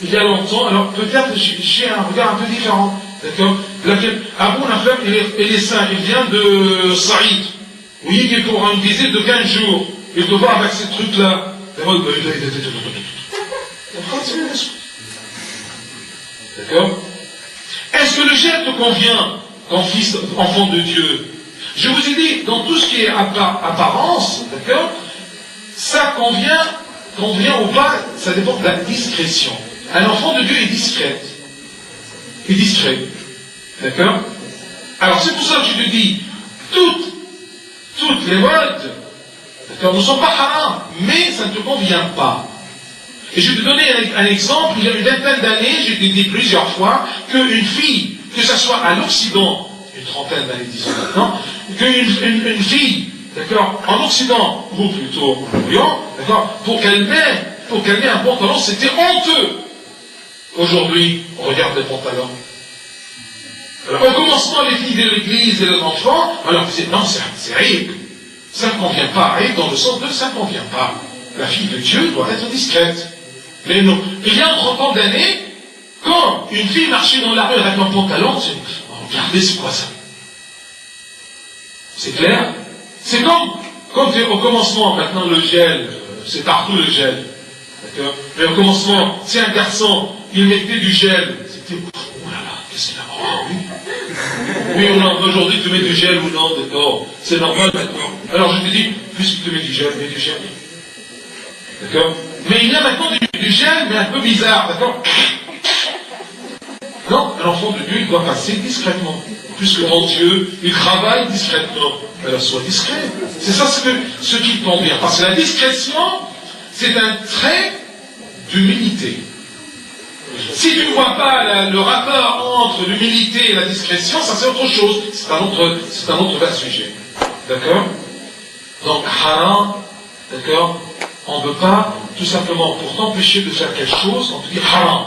il y a longtemps, alors peut-être j'ai un regard un peu différent. D'accord? Abou Nafar, il est saint, il vient de Saïd. Vous voyez qu'il pour une visite de 15 jours. Il te voit avec ces trucs-là. D'accord? Est-ce que le gel te convient, ton fils, enfant de Dieu? Je vous ai dit, dans tout ce qui est apparence, d'accord, ça convient ou pas, ça dépend de la discrétion. Un enfant de Dieu est discret. Il est discret. D'accord? Alors c'est pour ça que je te dis, toutes les modes, d'accord, ne sont pas haram, mais ça ne te convient pas. Et je vais te donner un exemple. Il y a une vingtaine d'années, j'ai dit plusieurs fois, qu'une fille, que ce soit à l'Occident, une trentaine d'années, disons maintenant, qu'une fille, d'accord, en Occident, ou plutôt en Orient, d'accord, pour qu'elle ait un pantalon, c'était honteux. Aujourd'hui, on regarde les pantalons. Alors, au commencement, les filles de l'église et les enfants, alors vous dites, non, c'est aïb. Ça ne convient pas. Aïb dans le sens de ça ne convient pas. La fille de Dieu doit être discrète. Mais non. Il y a 30 ans d'années, quand une fille marchait dans la rue avec un pantalon, regardez, c'est quoi ça? C'est clair? C'est comme au commencement, maintenant le gel, c'est partout le gel. D'accord? Mais au commencement, si un garçon, il mettait du gel, c'était, oh là là, qu'est-ce qu'il a? Oh oui. Oui ou non, aujourd'hui tu mets du gel ou non, d'accord? C'est normal maintenant. Alors je te dis, puisque tu mets du gel, mets du gel. D'accord? Mais il y a maintenant du gel, mais un peu bizarre, d'accord? Non, un enfant de Dieu, il doit passer discrètement. Puisque mon Dieu, il travaille discrètement. Alors sois discret. C'est ça ce qui te convient. Parce que la discrétion, c'est un trait d'humilité. Si tu ne vois pas le rapport entre l'humilité et la discrétion, ça c'est autre chose. C'est un autre vaste sujet. D'accord? Donc, haram, d'accord? On ne veut pas, tout simplement, pour t'empêcher de faire quelque chose, on te dit haram.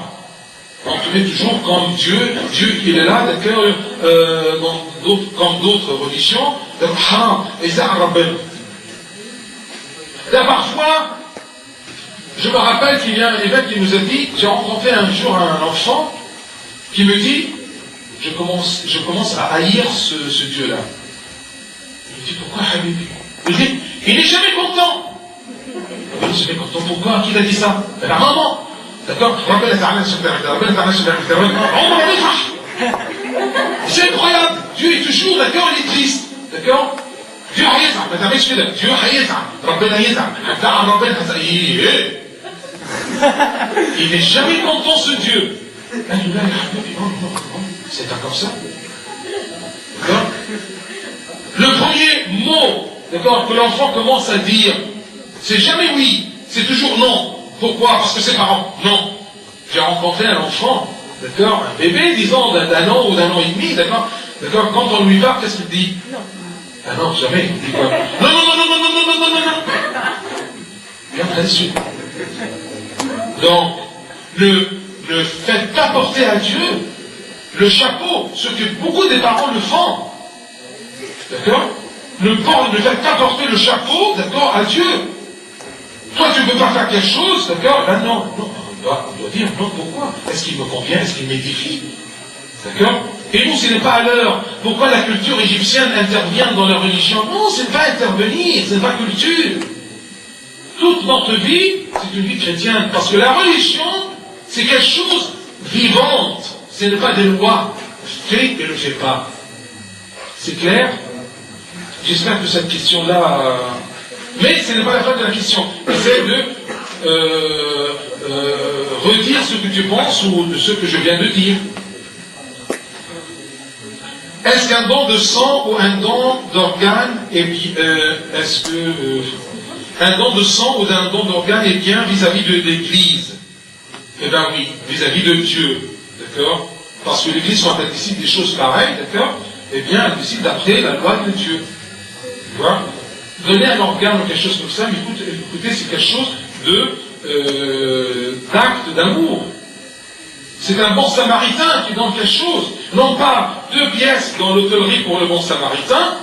On te met toujours comme Dieu il est là, d'accord, comme d'autres religions, donc haram, et ça rappelle. Là, parfois, je me rappelle qu'il y a un évêque qui nous a dit, j'ai rencontré un jour un enfant qui me dit, je commence à haïr ce Dieu-là. Il me dit, pourquoi Habibi? Il dit, il n'est jamais content. Il n'est jamais content, pourquoi? Qui t'a dit ça? La maman. D'accord? C'est incroyable. Dieu est toujours, d'accord, il est triste. D'accord? Dieu هيزعل ما تعملش كده. Dieu هيزعل. ربنا يزعل. هتزعل ربنا Il n'est jamais content ce Dieu. C'est pas comme ça. D'accord? Le premier mot, d'accord, que l'enfant commence à dire, c'est jamais oui, c'est toujours non. Pourquoi? Parce que ses parents. Non. J'ai rencontré un enfant, d'accord, un bébé, disons, d'un an ou d'un an et demi, d'accord, quand on lui parle, qu'est-ce qu'il dit? Non. Ah non, jamais. Il dit quoi? Non, non, non, non, non, non, non, non, non, non. Regarde là-dessus. Donc, ne faites pas porter à Dieu le chapeau, ce que beaucoup des parents le font. D'accord? Ne faites pas porter le chapeau, d'accord, à Dieu. Toi, tu ne veux pas faire quelque chose, d'accord? Ben non, non, on doit dire non, pourquoi? Est-ce qu'il me convient? Est-ce qu'il m'édifie? D'accord? Et nous, ce n'est pas à l'heure. Pourquoi la culture égyptienne intervient dans la religion? Non, ce n'est pas intervenir, ce n'est pas culture. Toute notre vie, c'est une vie chrétienne. Parce que la religion, c'est quelque chose vivante. Ce n'est pas des lois. Fais et ne fais pas. C'est clair? J'espère que cette question-là... Mais ce n'est pas la fin de la question. Essaye de redire ce que tu penses ou de ce que je viens de dire. Est-ce qu'un don de sang ou un don d'organe est-ce que un don de sang ou un don d'organe est bien vis-à-vis de l'Église? Eh bien oui, vis-à-vis de Dieu, d'accord? Parce que l'Église, quand elle décide des choses pareilles, d'accord? Eh bien, elle décide d'après la loi de Dieu. Tu vois? Donner un organe ou quelque chose comme ça, mais écoutez, c'est quelque chose d'acte d'amour. C'est un bon samaritain qui donne quelque chose. Non pas 2 pièces dans l'hôtellerie pour le bon samaritain,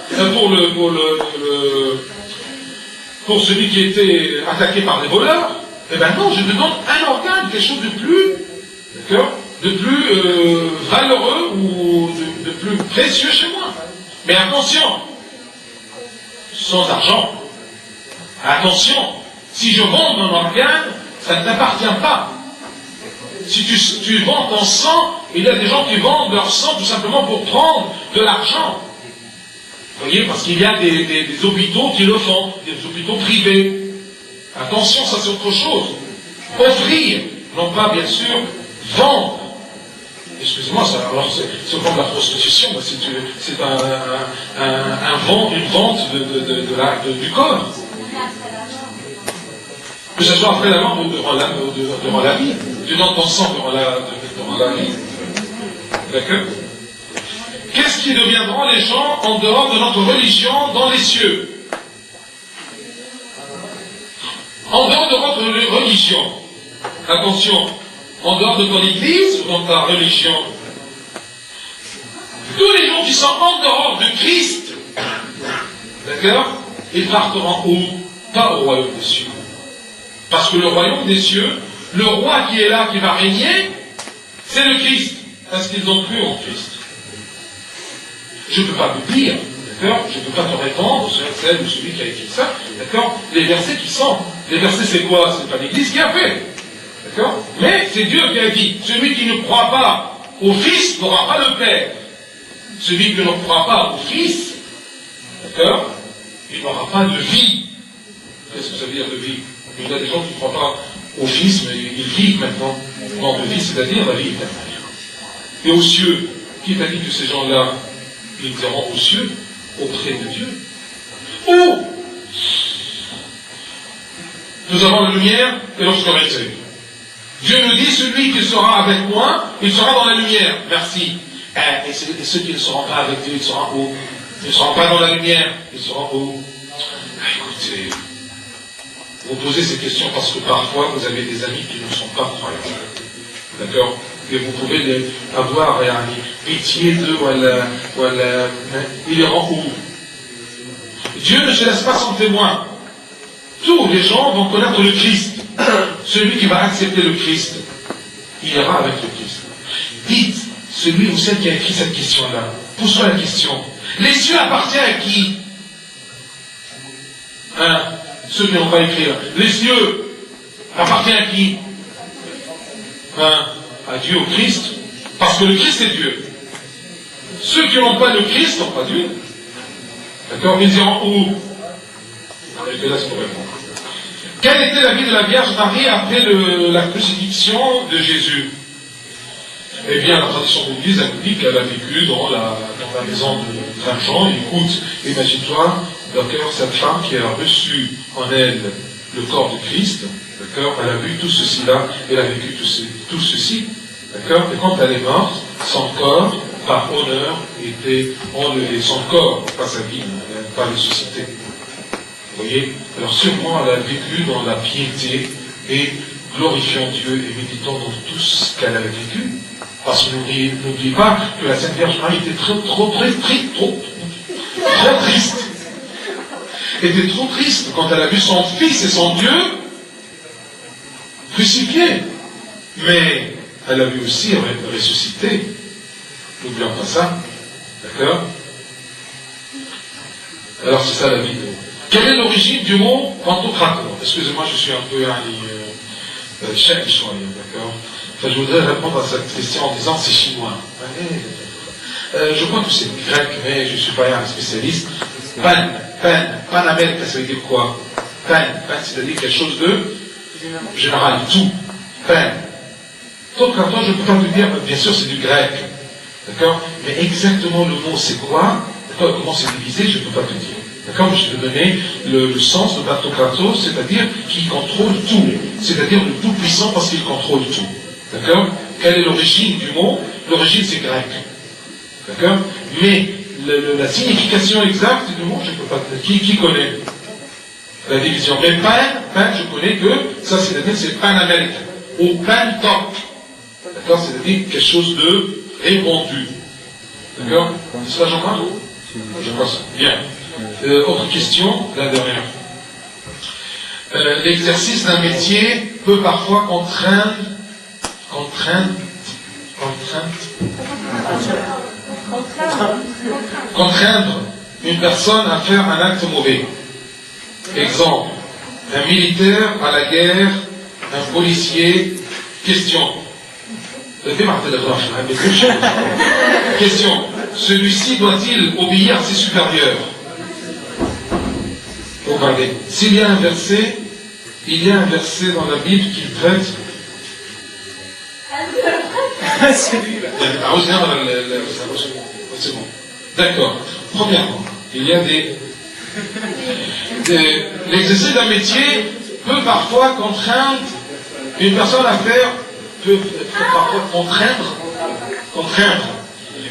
pour celui qui était attaqué par les voleurs. Eh bien non, je te donne un organe, quelque chose de plus, d'accord, de plus valeureux ou de plus précieux chez moi. Mais attention, sans argent. Attention, si je vends mon organe, ça ne t'appartient pas. Si tu vends ton sang, il y a des gens qui vendent leur sang tout simplement pour prendre de l'argent. Vous voyez, parce qu'il y a des hôpitaux qui le font, des hôpitaux privés. Attention, ça c'est autre chose. Offrir, non pas bien sûr, vendre. Excusez-moi, c'est comme la prostitution, c'est une vente du corps. Que ce soit après la mort ou durant la vie. Tu donnes ton sang durant la vie. D'accord? Qu'est-ce qui deviendront les gens en dehors de notre religion dans les cieux? En dehors de votre religion, attention, en dehors de ton église ou dans ta religion, tous les gens qui sont en dehors de Christ, d'accord, ils partiront où? Pas au royaume des cieux. Parce que le royaume des cieux, le roi qui est là, qui va régner, c'est le Christ. Parce qu'ils ont cru en Christ. Je ne peux pas te dire, d'accord, je ne peux pas te répondre, celle ou celui qui a écrit ça, d'accord, les versets qui sont. Les versets, c'est quoi? C'est pas l'Église qui a fait. D'accord? Mais c'est Dieu qui a dit, celui qui ne croit pas au Fils n'aura pas le Père. Celui qui ne croit pas au Fils, d'accord, il n'aura pas de vie. Qu'est-ce que ça veut dire de vie? Il y a des gens qui ne croient pas au Fils, mais ils vivent maintenant. Non, de vie, c'est-à-dire la vie éternelle. Et aux cieux, qui t'a dit que ces gens-là, ils iront aux cieux, auprès de Dieu? Où? Nous avons la lumière et l'obscurité. Dieu nous dit, celui qui sera avec moi, il sera dans la lumière. Merci. Et ceux qui ne seront pas avec Dieu, ils seront où? Ils ne seront pas dans la lumière, ils seront où? Écoutez, vous posez ces questions parce que parfois vous avez des amis qui ne sont pas croyants. D'accord? Et vous pouvez avoir pitié d'eux, ils iront où? Dieu ne se laisse pas sans témoin. Tous les gens vont connaître le Christ. Celui qui va accepter le Christ, il ira avec le Christ. Dites, celui ou celle qui a écrit cette question-là, pose-toi la question. Les cieux appartiennent à qui? Ceux qui n'ont pas écrit là. Les cieux appartiennent à qui? À Dieu, au Christ. Parce que le Christ est Dieu. Ceux qui n'ont pas le Christ n'ont pas Dieu. D'accord? Ils iront où? Je te laisse pour répondre. Quelle était la vie de la Vierge Marie après la crucifixion de Jésus? Eh bien, la tradition de l'Église, elle nous dit qu'elle a vécu dans la maison de Saint Jean. Écoute, imagine-toi, d'accord, cette femme qui a reçu en elle le corps de Christ, d'accord, elle a vu tout ceci-là, elle a vécu tout ceci, d'accord, et quand elle est morte, son corps, par honneur, était enlevé. Son corps, pas sa vie, elle n'a pas ressuscité. Vous voyez? Alors sûrement elle a vécu dans la piété et glorifiant Dieu et méditant dans tout ce qu'elle avait vécu. Parce que n'oubliez pas que la Sainte Vierge Marie était trop triste. Elle était trop triste quand elle a vu son Fils et son Dieu crucifiés. Mais elle a vu aussi ressusciter. N'oublions pas ça. D'accord? Alors c'est ça la vie de... Quelle est l'origine du mot pantocrator? Excusez-moi, je suis un peu chèque, d'accord? Enfin, je voudrais répondre à cette question en disant c'est chinois. Je crois que c'est grec, mais je ne suis pas un spécialiste. Panamérique, ça veut dire quoi? Pan, c'est-à-dire quelque chose de général, tout. Pan. Donc, quand je ne peux pas te dire, bien sûr, c'est du grec. D'accord? Mais exactement le mot, c'est quoi? D'accord? Comment c'est divisé, je ne peux pas te dire. D'accord? Je vais donner le sens de Pantocrator, c'est-à-dire qu'il contrôle tout. C'est-à-dire le tout-puissant parce qu'il contrôle tout. D'accord? Quelle est l'origine du mot? L'origine, c'est grec. D'accord? Mais la signification exacte du mot, je ne peux pas te dire. Qui connaît la division? Mais pan, je connais que ça, c'est-à-dire c'est panaméricain. Ou pan-top. D'accord? C'est-à-dire quelque chose de répandu. D'accord? C'est ça, Jean-Marc? Je crois ça. Bien. Autre question, la dernière. L'exercice d'un métier peut parfois contraindre une personne à faire un acte mauvais. Exemple, un militaire à la guerre, un policier. Question. Question. Celui-ci doit-il obéir à ses supérieurs? Regardez. S'il y a un verset, dans la Bible qui traite. C'est bon. D'accord. Premièrement, il y a l'exercice d'un métier peut parfois contraindre une personne à faire, peut parfois contraindre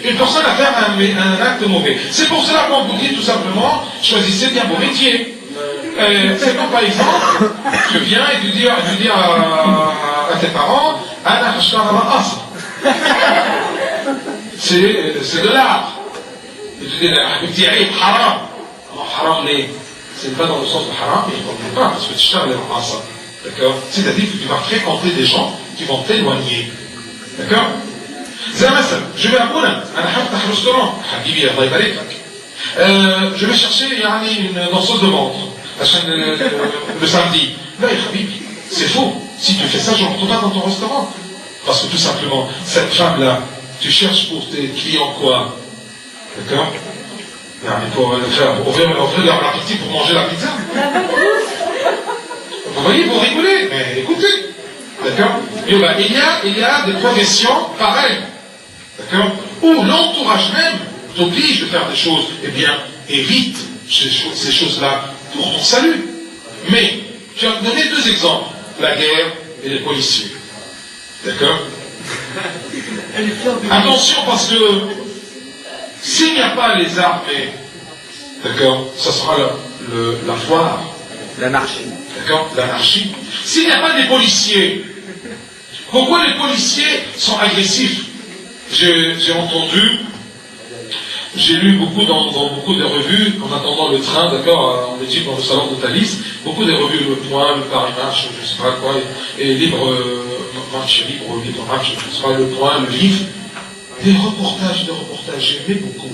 une personne à faire un acte mauvais. C'est pour cela qu'on vous dit tout simplement, choisissez bien vos métiers. C'est comme par exemple, tu viens et tu dis à tes parents, c'est de l'art. Et tu dis, haram. Alors, haram, c'est pas dans le sens de haram, mais il ne pas, parce que tu cherches les asa. D'accord? C'est-à-dire que tu vas fréquenter des gens qui vont t'éloigner. D'accord? Je vais à Mouna, un restaurant, je vais chercher une danseuse de ventre le samedi. Là, c'est faux. Si tu fais ça, je ne rentre pas dans ton restaurant. Parce que tout simplement, cette femme-là, tu cherches pour tes clients quoi? D'accord? Pour ouvrir leur appétit pour manger la pizza. Vous voyez, vous rigolez, mais écoutez. D'accord? Il y a des professions pareilles. D'accord? Où l'entourage même t'oblige de faire des choses. Eh bien, évite ces choses-là pour ton salut. Mais, tu as donné deux exemples. La guerre et les policiers. D'accord? Attention, parce que s'il n'y a pas les armées, d'accord, ça sera la foire. L'anarchie. D'accord? L'anarchie. S'il n'y a pas des policiers, pourquoi les policiers sont agressifs? J'ai entendu, j'ai lu beaucoup dans beaucoup de revues, en attendant le train, d'accord, en Égypte, dans le salon de Thalys, beaucoup des revues, Le Point, le Paris Match, je ne sais pas quoi, et Libre Match, je ne sais pas, Le Point, le Livre, des reportages, j'ai aimé beaucoup.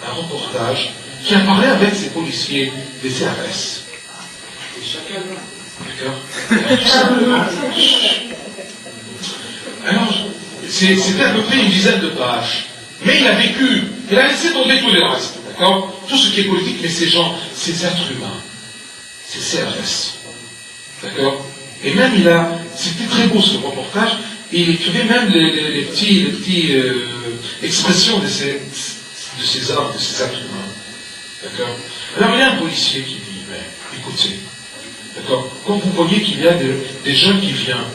Un reportage qui a parlé avec ces policiers des CRS. D'accord? Alors, c'était à peu près une dizaine de pages. Mais il a vécu, il a laissé tomber tous les restes, d'accord? Tout ce qui est politique, mais ces gens, ces êtres humains, ces CRS, d'accord? Et même c'était très beau ce reportage, et il écrivait même les petits expressions de ces hommes, de ces êtres humains, d'accord? Alors il y a un policier qui dit, mais écoutez, d'accord? Quand vous voyez qu'il y a des jeunes qui viennent,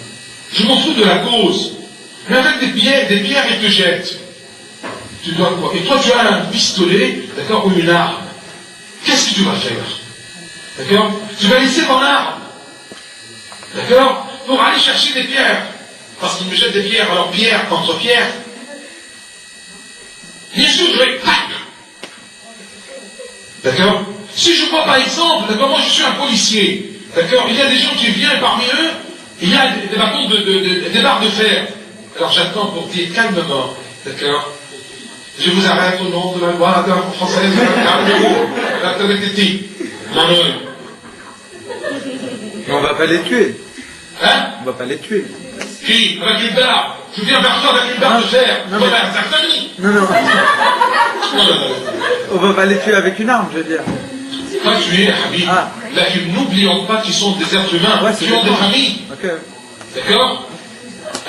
je m'en fous de la cause, mais avec des pierres, ils te jettent. Tu dois quoi? Et toi, tu as un pistolet, d'accord, ou une arme. Qu'est-ce que tu vas faire? D'accord? Tu vas laisser ton arme. D'accord? Pour aller chercher des pierres. Parce qu'ils me jettent des pierres, alors pierre contre pierre. Bien sûr, je vais tac. D'accord? Si je vois par exemple, d'accord, moi je suis un policier. D'accord? Il y a des gens qui viennent, parmi eux, il y a des bâtons des barres de fer. Alors j'attends pour dire calmement. D'accord? Je vous arrête au nom de la loi française, la TTT. Non. Mais on va pas les tuer. Hein? On va pas les tuer. Qui? Avec une barre. Je viens vers toi avec une barre de fer. Non, c'est un famille. Non. Non. On va pas les tuer avec une arme, je veux dire. Pas tuer, Habib. Ah. Là, n'oublions pas qu'ils sont des êtres humains, Ouais, qui ont des familles. Ok. D'accord?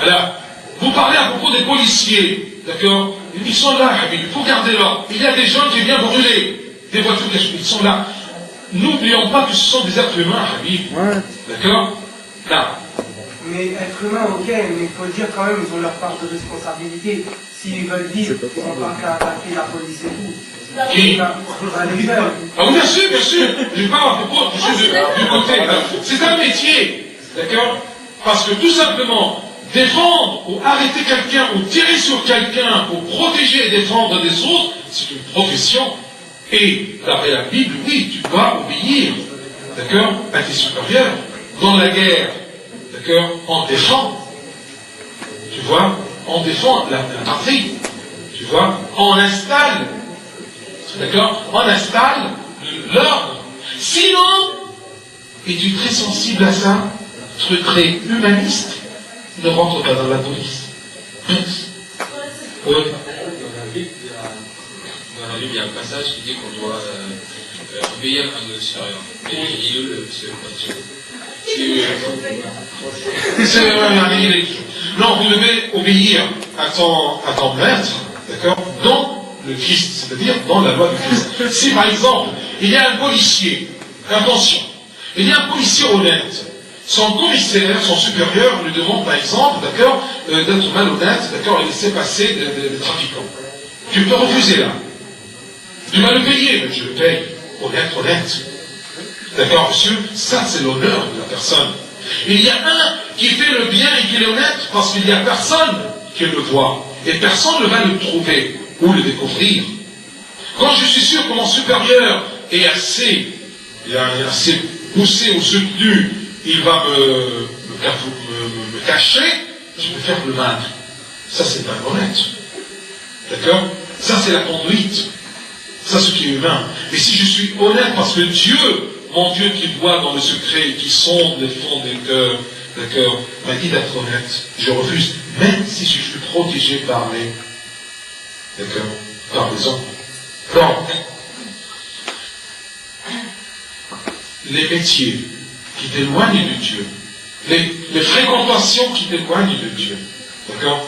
Alors, vous parlez à propos des policiers. D'accord? Ils sont là, Habib. Il faut garder là. Il y a des gens qui viennent brûler des voitures. Ils sont là. N'oublions pas que ce sont des êtres humains, Habib. Ouais. D'accord? Là. Mais être humain, ok, mais il faut dire quand même, ils ont leur part de responsabilité. S'ils veulent vivre, ils n'ont pas qu'à attaquer la police et tout. Qui? Les jeunes. Ah oui, bien sûr, bien sûr. Je parle à propos du côté. C'est un métier. D'accord? Parce que tout simplement, défendre ou arrêter quelqu'un ou tirer sur quelqu'un pour protéger et défendre des autres, c'est une profession. Et d'après la Bible, oui, tu dois obéir. D'accord? À tes supérieurs. Dans la guerre, d'accord? On défend. Tu vois? On défend la patrie. Tu vois? On installe. D'accord? On installe l'ordre. Sinon, es-tu très sensible à ça? Truc très humaniste? Ne rentre pas dans la police. Oui. Dans la Bible, il y a un passage qui dit qu'on doit obéir à nos supérieurs. Et eux, non, vous devez obéir à ton maître, d'accord, dans le Christ, c'est-à-dire dans la loi du Christ. Si par exemple, il y a un policier, attention, il y a un policier honnête, son commissaire, son supérieur lui demande par exemple, d'accord, d'être malhonnête, d'accord, et laisser passer des trafiquants. Tu peux refuser là. Tu vas le payer, mais je le paye. Honnête. D'accord, monsieur? Ça, c'est l'honneur de la personne. Il y a un qui fait le bien et qui est honnête parce qu'il n'y a personne qui le voit. Et personne ne va le trouver ou le découvrir. Quand je suis sûr que mon supérieur est assez poussé ou soutenu, il va me cacher, je vais faire le mal. Ça, c'est pas honnête. D'accord? Ça, c'est la conduite. Ça, ce qui est humain. Mais si je suis honnête parce que Dieu, mon Dieu qui voit dans le secret, qui sonde les fonds des cœurs, d'accord, m'a dit d'être honnête. Je refuse, même si je suis protégé par les hommes. Donc, les métiers qui t'éloignent de Dieu, les fréquentations qui t'éloignent de Dieu, d'accord,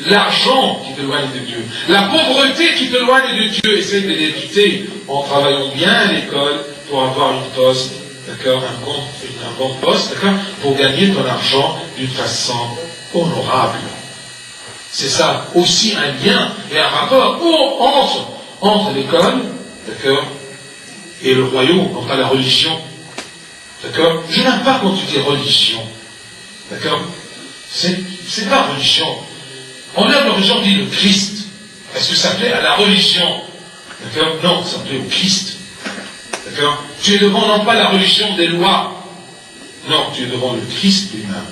l'argent qui t'éloigne de Dieu, la pauvreté qui t'éloigne de Dieu, essaye de l'éviter en travaillant bien à l'école pour avoir une poste, d'accord, un bon poste, d'accord, pour gagner ton argent d'une façon honorable. C'est ça aussi un lien et un rapport entre l'école, d'accord, et le royaume, non pas la religion. D'accord? Je n'aime pas quand tu dis religion. D'accord? C'est pas religion. On aime la religion, on dit le Christ. Est-ce que ça plaît à la religion? D'accord? Non, ça plaît au Christ. D'accord? Tu es devant non pas la religion des lois. Non, tu es devant le Christ lui-même.